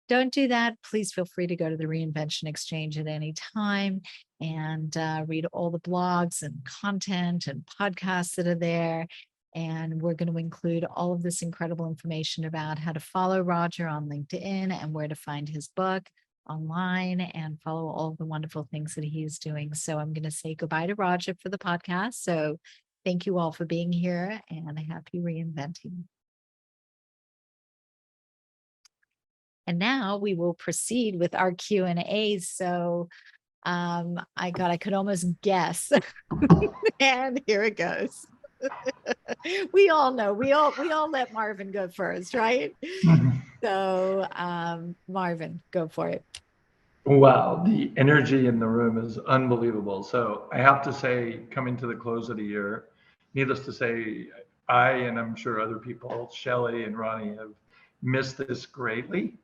don't do that, please feel free to go to the Reinvention Exchange at any time and read all the blogs and content and podcasts that are there. And we're going to include all of this incredible information about how to follow Roger on LinkedIn and where to find his book online and follow all the wonderful things that he is doing. So I'm going to say goodbye to Roger for the podcast. So thank you all for being here and happy reinventing. And now we will proceed with our Q&A. So I could almost guess. And here it goes. We all know, we all let Marvin go first, right? So Marvin, go for it. Wow, the energy in the room is unbelievable. So I have to say, coming to the close of the year, needless to say, I, and I'm sure other people, Shelley and Ronnie, have missed this greatly.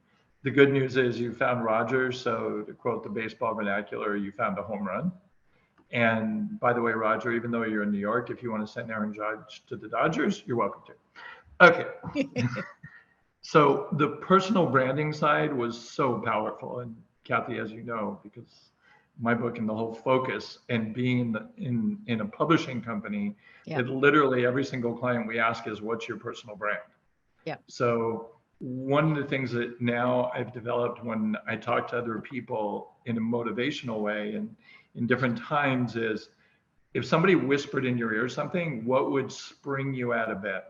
The good news is you found Roger. So to quote the baseball vernacular, you found a home run. And by the way, Roger, even though you're in New York, if you want to send Aaron Judge to the Dodgers, you're welcome to. Okay. So the personal branding side was so powerful. And Kathi, as you know, because my book and the whole focus and being in a publishing company, that literally every single client we ask is, what's your personal brand? Yeah. So one of the things that now I've developed when I talk to other people in a motivational way and in different times is, if somebody whispered in your ear something, what would spring you out of bed?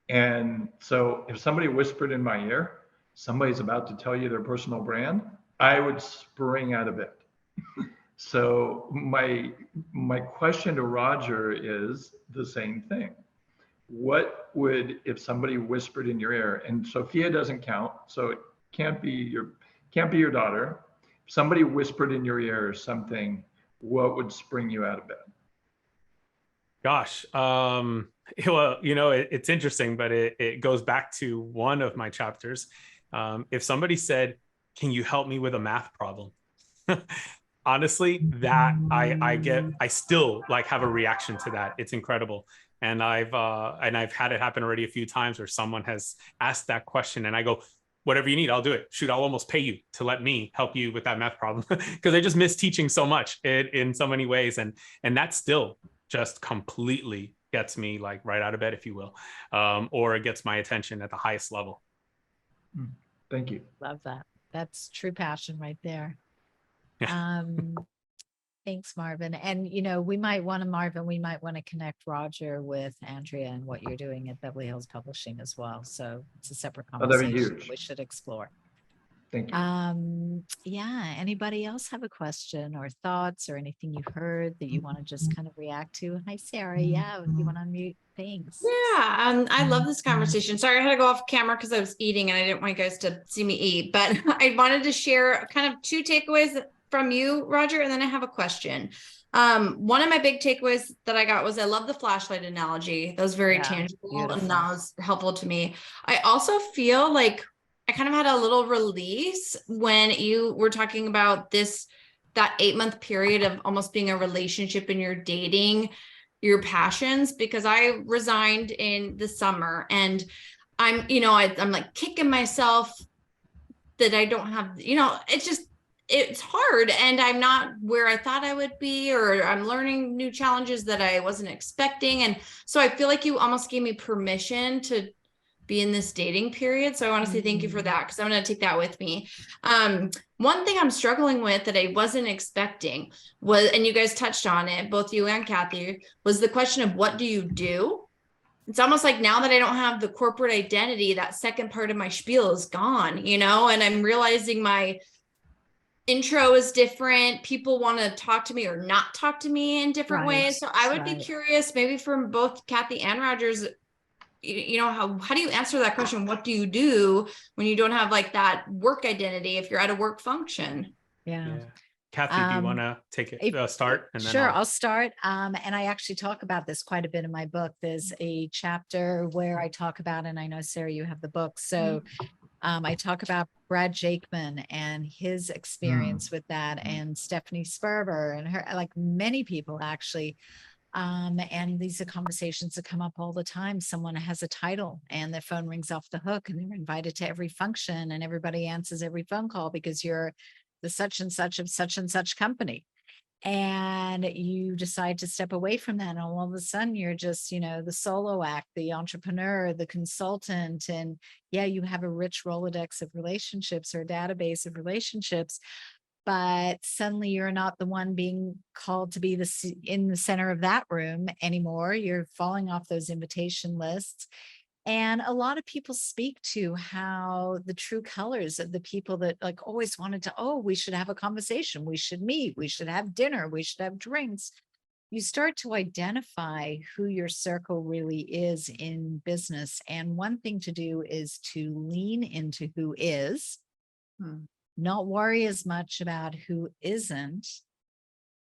And so if somebody whispered in my ear, somebody's about to tell you their personal brand, I would spring out of bed. So my question to Roger is the same thing. What would, if somebody whispered in your ear, and Sophia doesn't count, so it can't be your daughter. If somebody whispered in your ear something, what would spring you out of bed? Gosh, well, it's interesting, but it goes back to one of my chapters. If somebody said, "Can you help me with a math problem?" Honestly, that I still like have a reaction to that. It's incredible. And I've had it happen already a few times where someone has asked that question and I go, whatever you need, I'll do it. Shoot, I'll almost pay you to let me help you with that math problem, because I just miss teaching so much in so many ways. And that still just completely gets me like right out of bed, if you will, or it gets my attention at the highest level. Thank you. Love that. That's true passion right there. Thanks, Marvin. And, we might want to connect Roger with Andrea and what you're doing at Beverly Hills Publishing as well. So it's a separate conversation we should explore. Thank you. Yeah. Anybody else have a question or thoughts or anything you heard that you want to just kind of react to? Hi, Sarah. Yeah. You want to unmute? Thanks. Yeah. I love this conversation. Sorry, I had to go off camera because I was eating and I didn't want you guys to see me eat, but I wanted to share kind of two takeaways from you, Roger, and then I have a question. One of my big takeaways that I got was, I love the flashlight analogy. That was very tangible. Beautiful. And that was helpful to me. I also feel like I kind of had a little release when you were talking about that 8-month period of almost being a relationship and you're dating your passions, because I resigned in the summer and I'm like kicking myself that I don't have, it's hard and I'm not where I thought I would be, or I'm learning new challenges that I wasn't expecting. And so I feel like you almost gave me permission to be in this dating period. So I want to say thank you for that, because I'm going to take that with me. One thing I'm struggling with that I wasn't expecting was, and you guys touched on it, both you and Kathi, was the question of what do you do? It's almost like now that I don't have the corporate identity, that second part of my spiel is gone, and I'm realizing my intro is different. People want to talk to me or not talk to me in different ways. So I would be curious, maybe from both Kathi and Rogers, how do you answer that question? What do you do when you don't have like that work identity if you're at a work function? Yeah. Kathi, do you want to take it, start? And then sure, I'll start. And I actually talk about this quite a bit in my book. There's a chapter where I talk about, and I know, Sarah, you have the book. So I talk about Brad Jakeman and his experience with that, and Stephanie Sperber and her, like many people actually. And these are conversations that come up all the time. Someone has a title and their phone rings off the hook and they're invited to every function and everybody answers every phone call because you're the such and such of such and such company. and you decide to step away from that, and all of a sudden you're just, the solo act, the entrepreneur, the consultant, and yeah, you have a rich Rolodex of relationships or a database of relationships, but suddenly you're not the one being called to be in the center of that room anymore. You're falling off those invitation lists. And a lot of people speak to how the true colors of the people that like always wanted to, oh, we should have a conversation, we should meet, we should have dinner, we should have drinks. You start to identify who your circle really is in business. And one thing to do is to lean into who is, not worry as much about who isn't,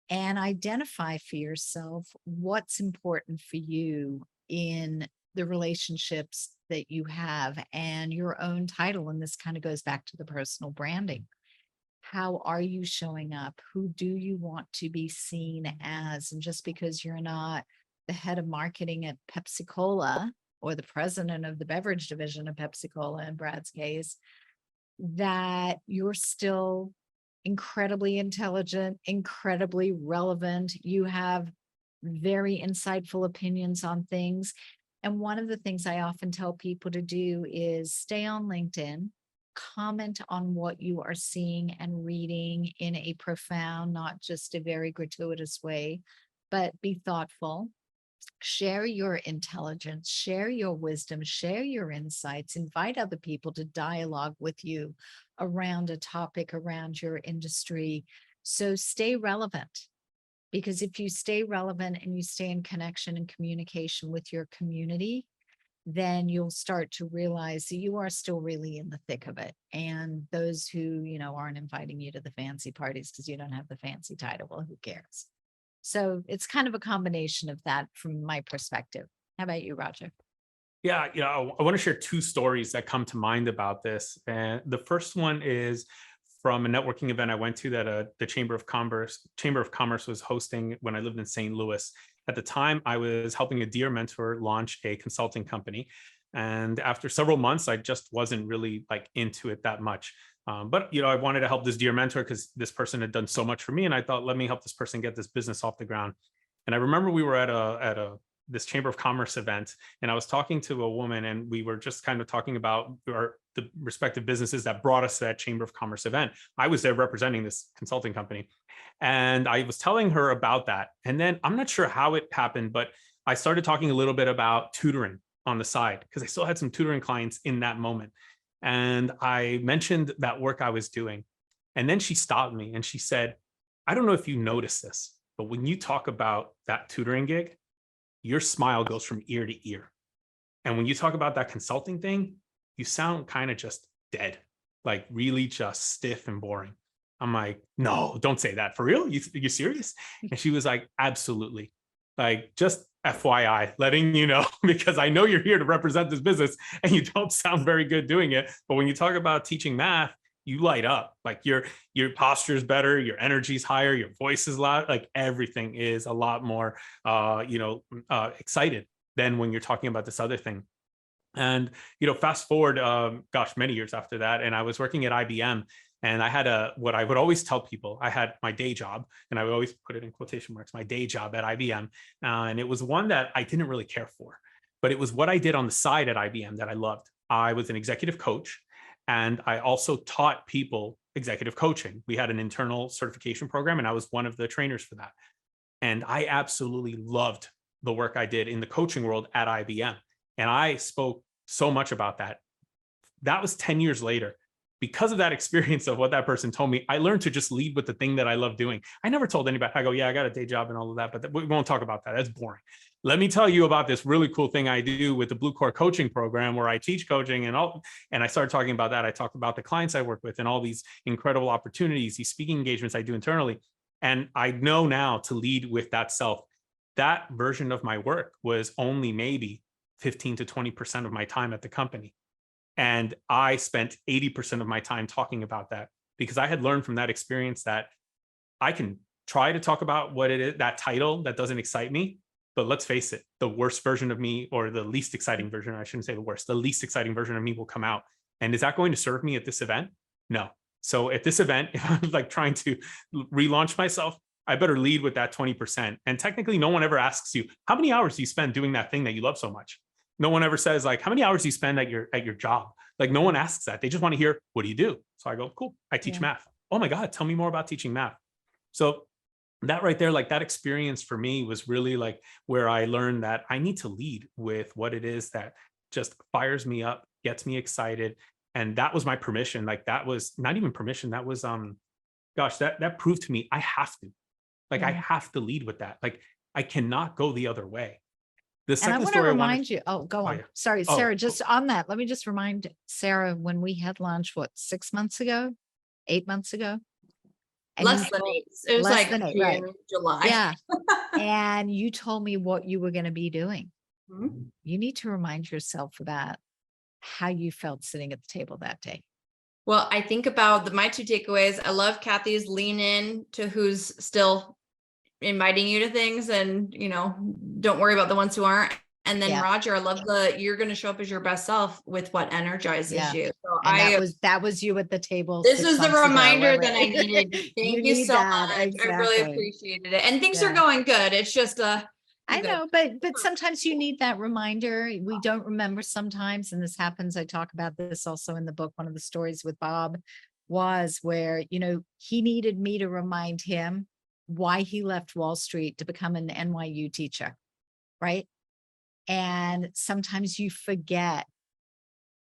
and identify for yourself what's important for you in the relationships that you have and your own title. And this kind of goes back to the personal branding. How are you showing up? Who do you want to be seen as? And just because you're not the head of marketing at Pepsi Cola or the president of the beverage division of Pepsi Cola in Brad's case, that you're still incredibly intelligent, incredibly relevant. You have very insightful opinions on things. And one of the things I often tell people to do is stay on LinkedIn, comment on what you are seeing and reading in a profound, not just a very gratuitous way, but be thoughtful. Share your intelligence, share your wisdom, share your insights, invite other people to dialogue with you around a topic, around your industry. So stay relevant. Because if you stay relevant and you stay in connection and communication with your community, then you'll start to realize that you are still really in the thick of it. And those who, aren't inviting you to the fancy parties because you don't have the fancy title, well, who cares? So it's kind of a combination of that from my perspective. How about you, Roger? Yeah, I want to share two stories that come to mind about this. And the first one is from a networking event I went to that the Chamber of Commerce was hosting when I lived in St. Louis. At the time, I was helping a dear mentor launch a consulting company. And after several months, I just wasn't really like into it that much. But I wanted to help this dear mentor because this person had done so much for me. And I thought, let me help this person get this business off the ground. And I remember we were at this Chamber of Commerce event, and I was talking to a woman, and we were just kind of talking about the respective businesses that brought us to that Chamber of Commerce event. I was there representing this consulting company, and I was telling her about that. And then I'm not sure how it happened, but I started talking a little bit about tutoring on the side because I still had some tutoring clients in that moment. And I mentioned that work I was doing. And then she stopped me and she said, I don't know if you notice this, but when you talk about that tutoring gig, your smile goes from ear to ear. And when you talk about that consulting thing, you sound kind of just dead, like really just stiff and boring. I'm like, no, don't say that. For real? You serious? And she was like, absolutely. Like, just FYI, letting you know, because I know you're here to represent this business and you don't sound very good doing it. But when you talk about teaching math, you light up. Like your posture is better, your energy is higher, your voice is loud, like everything is a lot more excited than when you're talking about this other thing. And fast forward many years after that, and I was working at IBM, and I had what I would always tell people, I had my day job, and I would always put it in quotation marks, my day job at IBM, and it was one that I didn't really care for, but it was what I did on the side at IBM that I loved. I was an executive coach, and I also taught people executive coaching. We had an internal certification program, and I was one of the trainers for that. And I absolutely loved the work I did in the coaching world at IBM. And I spoke so much about that. That was 10 years later. Because of that experience of what that person told me, I learned to just lead with the thing that I love doing. I never told anybody, I go, yeah, I got a day job and all of that, but we won't talk about that. That's boring. Let me tell you about this really cool thing I do with the Blue Core coaching program where I teach coaching and all. And I started talking about that. I talked about the clients I work with and all these incredible opportunities, these speaking engagements I do internally. And I know now to lead with that self. That version of my work was only maybe 15 to 20% of my time at the company. And I spent 80% of my time talking about that because I had learned from that experience that I can try to talk about what it is, that title that doesn't excite me. But let's face it, the worst version of me, or the least exciting version, I shouldn't say the worst, the least exciting version of me will come out. And is that going to serve me at this event? No. So at this event, if I'm like trying to relaunch myself, I better lead with that 20%. And technically, no one ever asks you, how many hours do you spend doing that thing that you love so much? No one ever says, like, how many hours do you spend at your job? Like, no one asks that. They just want to hear, what do you do? So I go, cool, I teach math. Oh my God, tell me more about teaching math. So that right there, like that experience for me was really like where I learned that I need to lead with what it is that just fires me up, gets me excited. And that was my permission. Like that was not even permission. That was, gosh, that proved to me I have to. Like I have to lead with that. Like I cannot go the other way. The And I second want to story remind you, go Oh, on. yeah. Sorry, Oh, Sarah, just on that, let me just remind Sarah, when we had lunch, what, 6 months ago, 8 months ago? And Less you than told- 8. It was less like than 8, June, right. July. Yeah. And you told me what you were going to be doing. Mhm. You need to remind yourself about how you felt sitting at the table that day. Well, I think about my 2 takeaways. I love Kathy's lean in to who's still inviting you to things, and don't worry about the ones who aren't. And then Yeah. Roger, I love you're going to show up as your best self with what energizes Yeah. you. So And that was you at the table. this 6 was the months ago, reminder right? that I needed. Thank you need so that, much. I really exactly. appreciated it. And things are Yeah. going good. It's just I know, but sometimes you need that reminder. We don't remember sometimes, and this happens. I talk about this also in the book. One of the stories with Bob was where, he needed me to remind him why he left Wall Street to become an NYU teacher, right? And sometimes you forget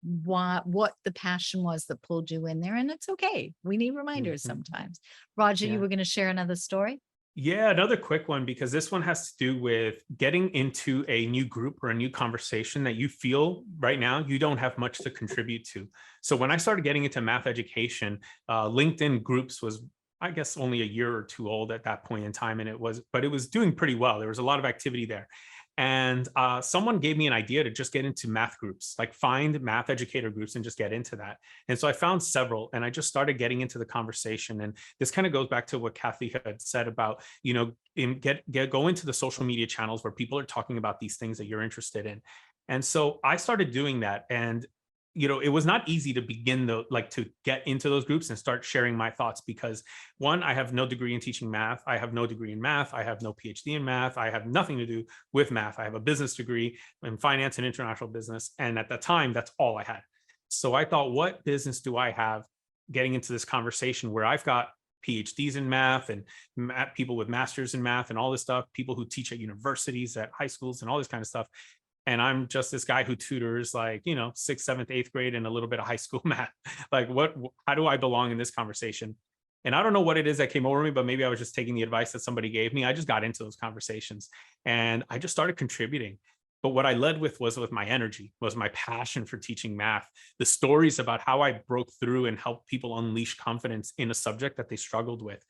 what the passion was that pulled you in there, and it's okay. We need reminders sometimes. Roger, you were going to share another story? Yeah, another quick one, because this one has to do with getting into a new group or a new conversation that you feel right now you don't have much to contribute to. So when I started getting into math education, LinkedIn groups was, I guess, only a year or two old at that point in time. And it was doing pretty well. There was a lot of activity there. And someone gave me an idea to just get into math groups, like find math educator groups and just get into that. And so I found several, and I just started getting into the conversation. And this kind of goes back to what Kathy had said about, go into the social media channels where people are talking about these things that you're interested in. And so I started doing that. And it was not easy to begin to get into those groups and start sharing my thoughts, because one, I have no degree in teaching math. I have no degree in math. I have no PhD in math. I have nothing to do with math. I have a business degree in finance and international business. And at the time, that's all I had. So I thought, what business do I have getting into this conversation where I've got PhDs in math and people with masters in math and all this stuff, people who teach at universities, at high schools and all this kind of stuff. And I'm just this guy who tutors 6th, 7th, 8th grade and a little bit of high school math. Like how do I belong in this conversation? And I don't know what it is that came over me, but maybe I was just taking the advice that somebody gave me. I just got into those conversations and I just started contributing. But what I led with was my energy, was my passion for teaching math, the stories about how I broke through and helped people unleash confidence in a subject that they struggled with.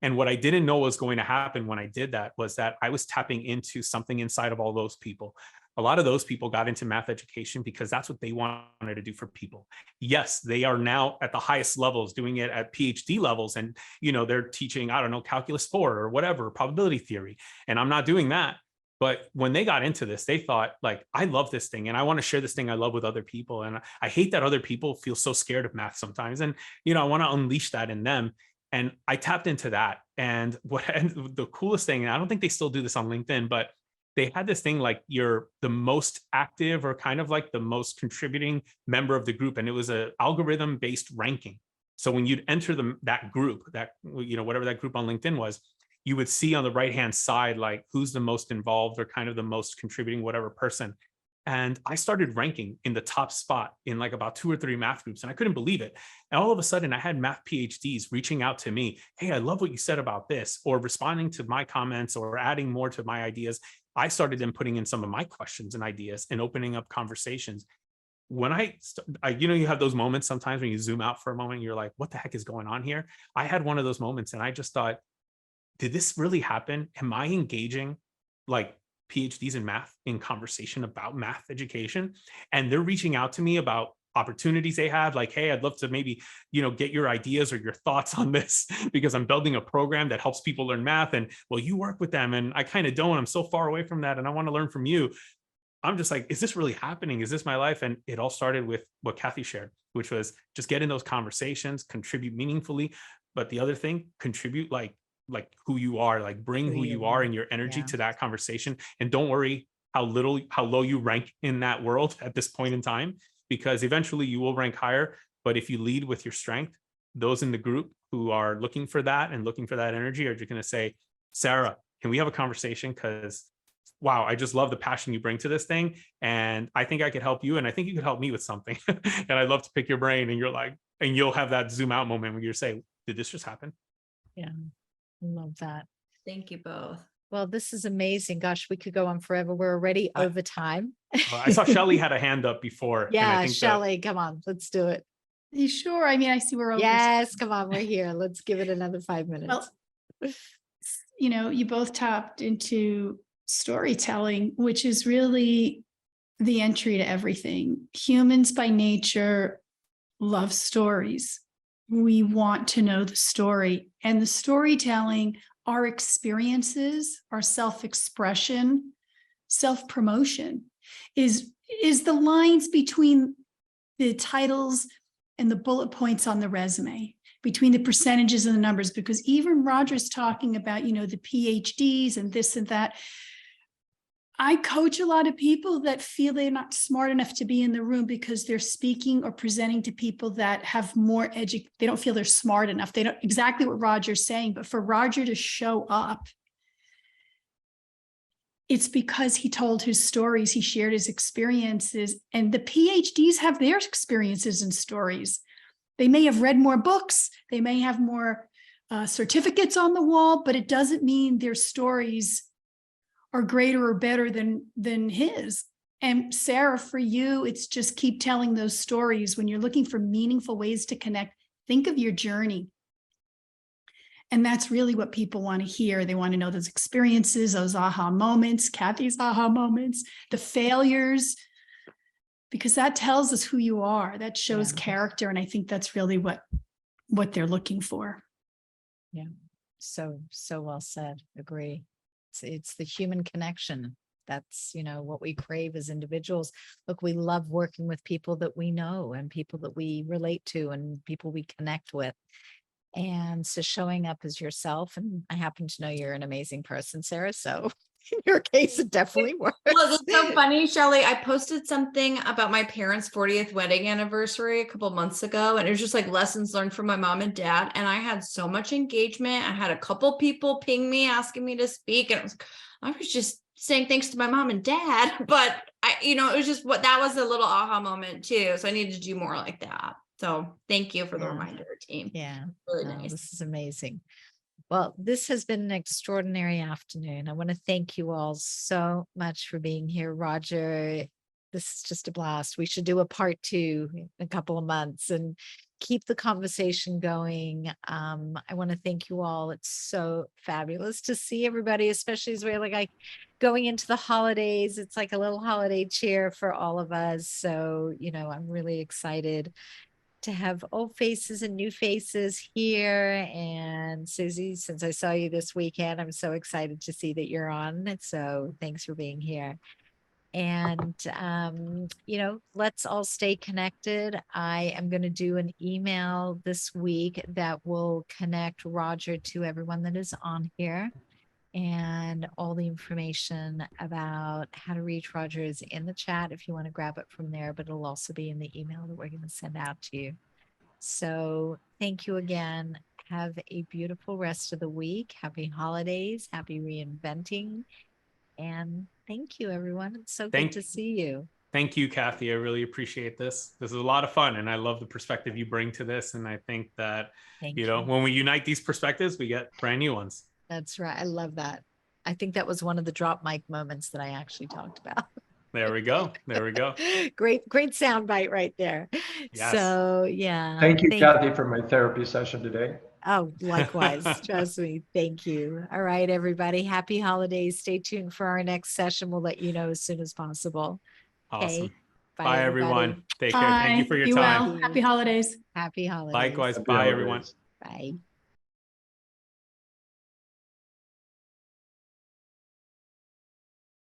And what I didn't know was going to happen when I did that was that I was tapping into something inside of all those people. A lot of those people got into math education because that's what they wanted to do for people. Yes, they are now at the highest levels doing it at PhD levels. And, they're teaching, I don't know, calculus 4 or whatever, probability theory. And I'm not doing that. But when they got into this, they thought, like, I love this thing and I want to share this thing I love with other people. And I hate that other people feel so scared of math sometimes. And, I want to unleash that in them. And I tapped into that. And the coolest thing, and I don't think they still do this on LinkedIn, but they had this thing like you're the most active or kind of like the most contributing member of the group. And it was an algorithm based ranking. So when you'd enter that group, that, whatever that group on LinkedIn was, you would see on the right-hand side, like who's the most involved or kind of the most contributing, whatever person. And I started ranking in the top spot in like about 2 or 3 math groups. And I couldn't believe it. And all of a sudden I had math PhDs reaching out to me. Hey, I love what you said about this, or responding to my comments or adding more to my ideas. I started then putting in some of my questions and ideas and opening up conversations. When you have those moments sometimes when you zoom out for a moment, you're like, what the heck is going on here? I had one of those moments and I just thought, did this really happen? Am I engaging like PhDs in math in conversation about math education? And they're reaching out to me about opportunities they have, like, hey, I'd love to maybe, get your ideas or your thoughts on this because I'm building a program that helps people learn math. And well, you work with them and I kind of don't, I'm so far away from that. And I want to learn from you. I'm just like, is this really happening? Is this my life? And it all started with what Kathy shared, which was just get in those conversations, contribute meaningfully. But the other thing, contribute like like who you are, like bring who you are and your energy to that conversation. And don't worry how low you rank in that world at this point in time, because eventually you will rank higher. But if you lead with your strength, those in the group who are looking for that and looking for that energy are just going to say, Sarah, can we have a conversation? Because wow, I just love the passion you bring to this thing. And I think I could help you. And I think you could help me with something. And I'd love to pick your brain. And you're like, and you'll have that zoom out moment where you say, did this just happen? Yeah, I love that. Thank you both. Well, this is amazing. Gosh, we could go on forever. We're already over time. I saw Shelly had a hand up before. Yeah, and I think Shelly, come on, let's do it. You sure? I mean, I see we're over. Yes, come on, we're here. Let's give it another 5 minutes. Well, you both tapped into storytelling, which is really the entry to everything. Humans by nature love stories. We want to know the story, and the storytelling, our experiences, our self-expression, self-promotion is the lines between the titles and the bullet points on the resume, between the percentages and the numbers, because even Roger's talking about, the PhDs and this and that. I coach a lot of people that feel they're not smart enough to be in the room because they're speaking or presenting to people that have more they don't feel they're smart enough. They don't exactly what Roger's saying, but for Roger to show up, it's because he told his stories, he shared his experiences, and the PhDs have their experiences and stories. They may have read more books, they may have more certificates on the wall, but it doesn't mean their stories are greater or better than his. And Sarah, for you, it's just keep telling those stories. When you're looking for meaningful ways to connect, think of your journey. And that's really what people want to hear. They want to know those experiences, those aha moments, Kathy's aha moments, the failures, because that tells us who you are. That shows character. And I think that's really what they're looking for. Yeah. So well said. Agree. It's the human connection. That's, what we crave as individuals. Look, we love working with people that we know and people that we relate to and people we connect with. And so showing up as yourself, and I happen to know you're an amazing person, Sarah. So in your case, it definitely works. Well, it's so funny, Shelly. I posted something about my parents' 40th wedding anniversary a couple months ago, and it was just like lessons learned from my mom and dad. And I had so much engagement. I had a couple people ping me asking me to speak, and I was just saying thanks to my mom and dad. But it was just that was a little aha moment too. So I need to do more like that. So thank you for the reminder, team. Yeah, really nice. This is amazing. Well, this has been an extraordinary afternoon. I want to thank you all so much for being here. Roger, this is just a blast. We should do a part 2 in a couple of months and keep the conversation going. I want to thank you all. It's so fabulous to see everybody, especially as we're like going into the holidays. It's like a little holiday cheer for all of us. So, I'm really excited to have old faces and new faces here. And Susie, since I saw you this weekend, I'm so excited to see that you're on. So thanks for being here. And, let's all stay connected. I am going to do an email this week that will connect Roger to everyone that is on here. And all the information about how to reach Roger is in the chat if you want to grab it from there, but it'll also be in the email that we're going to send out to you. So thank you again. Have a beautiful rest of the week. Happy holidays. Happy reinventing. And thank you, everyone. It's so good to see you. Thank you, Kathy. I really appreciate this. This is a lot of fun, and I love the perspective you bring to this. And I think that, when we unite these perspectives, we get brand new ones. That's right. I love that. I think that was one of the drop mic moments that I actually talked about. There we go. Great soundbite right there. Yes. So yeah. Thank you, Kathy, for my therapy session today. Oh, likewise. Trust me. Thank you. All right, everybody. Happy holidays. Stay tuned for our next session. We'll let you know as soon as possible. Awesome. Okay. Bye everyone. Take care. Thank you for your time. Well. Happy holidays. Happy holidays. Likewise. Happy Bye, holidays. everyone. Bye.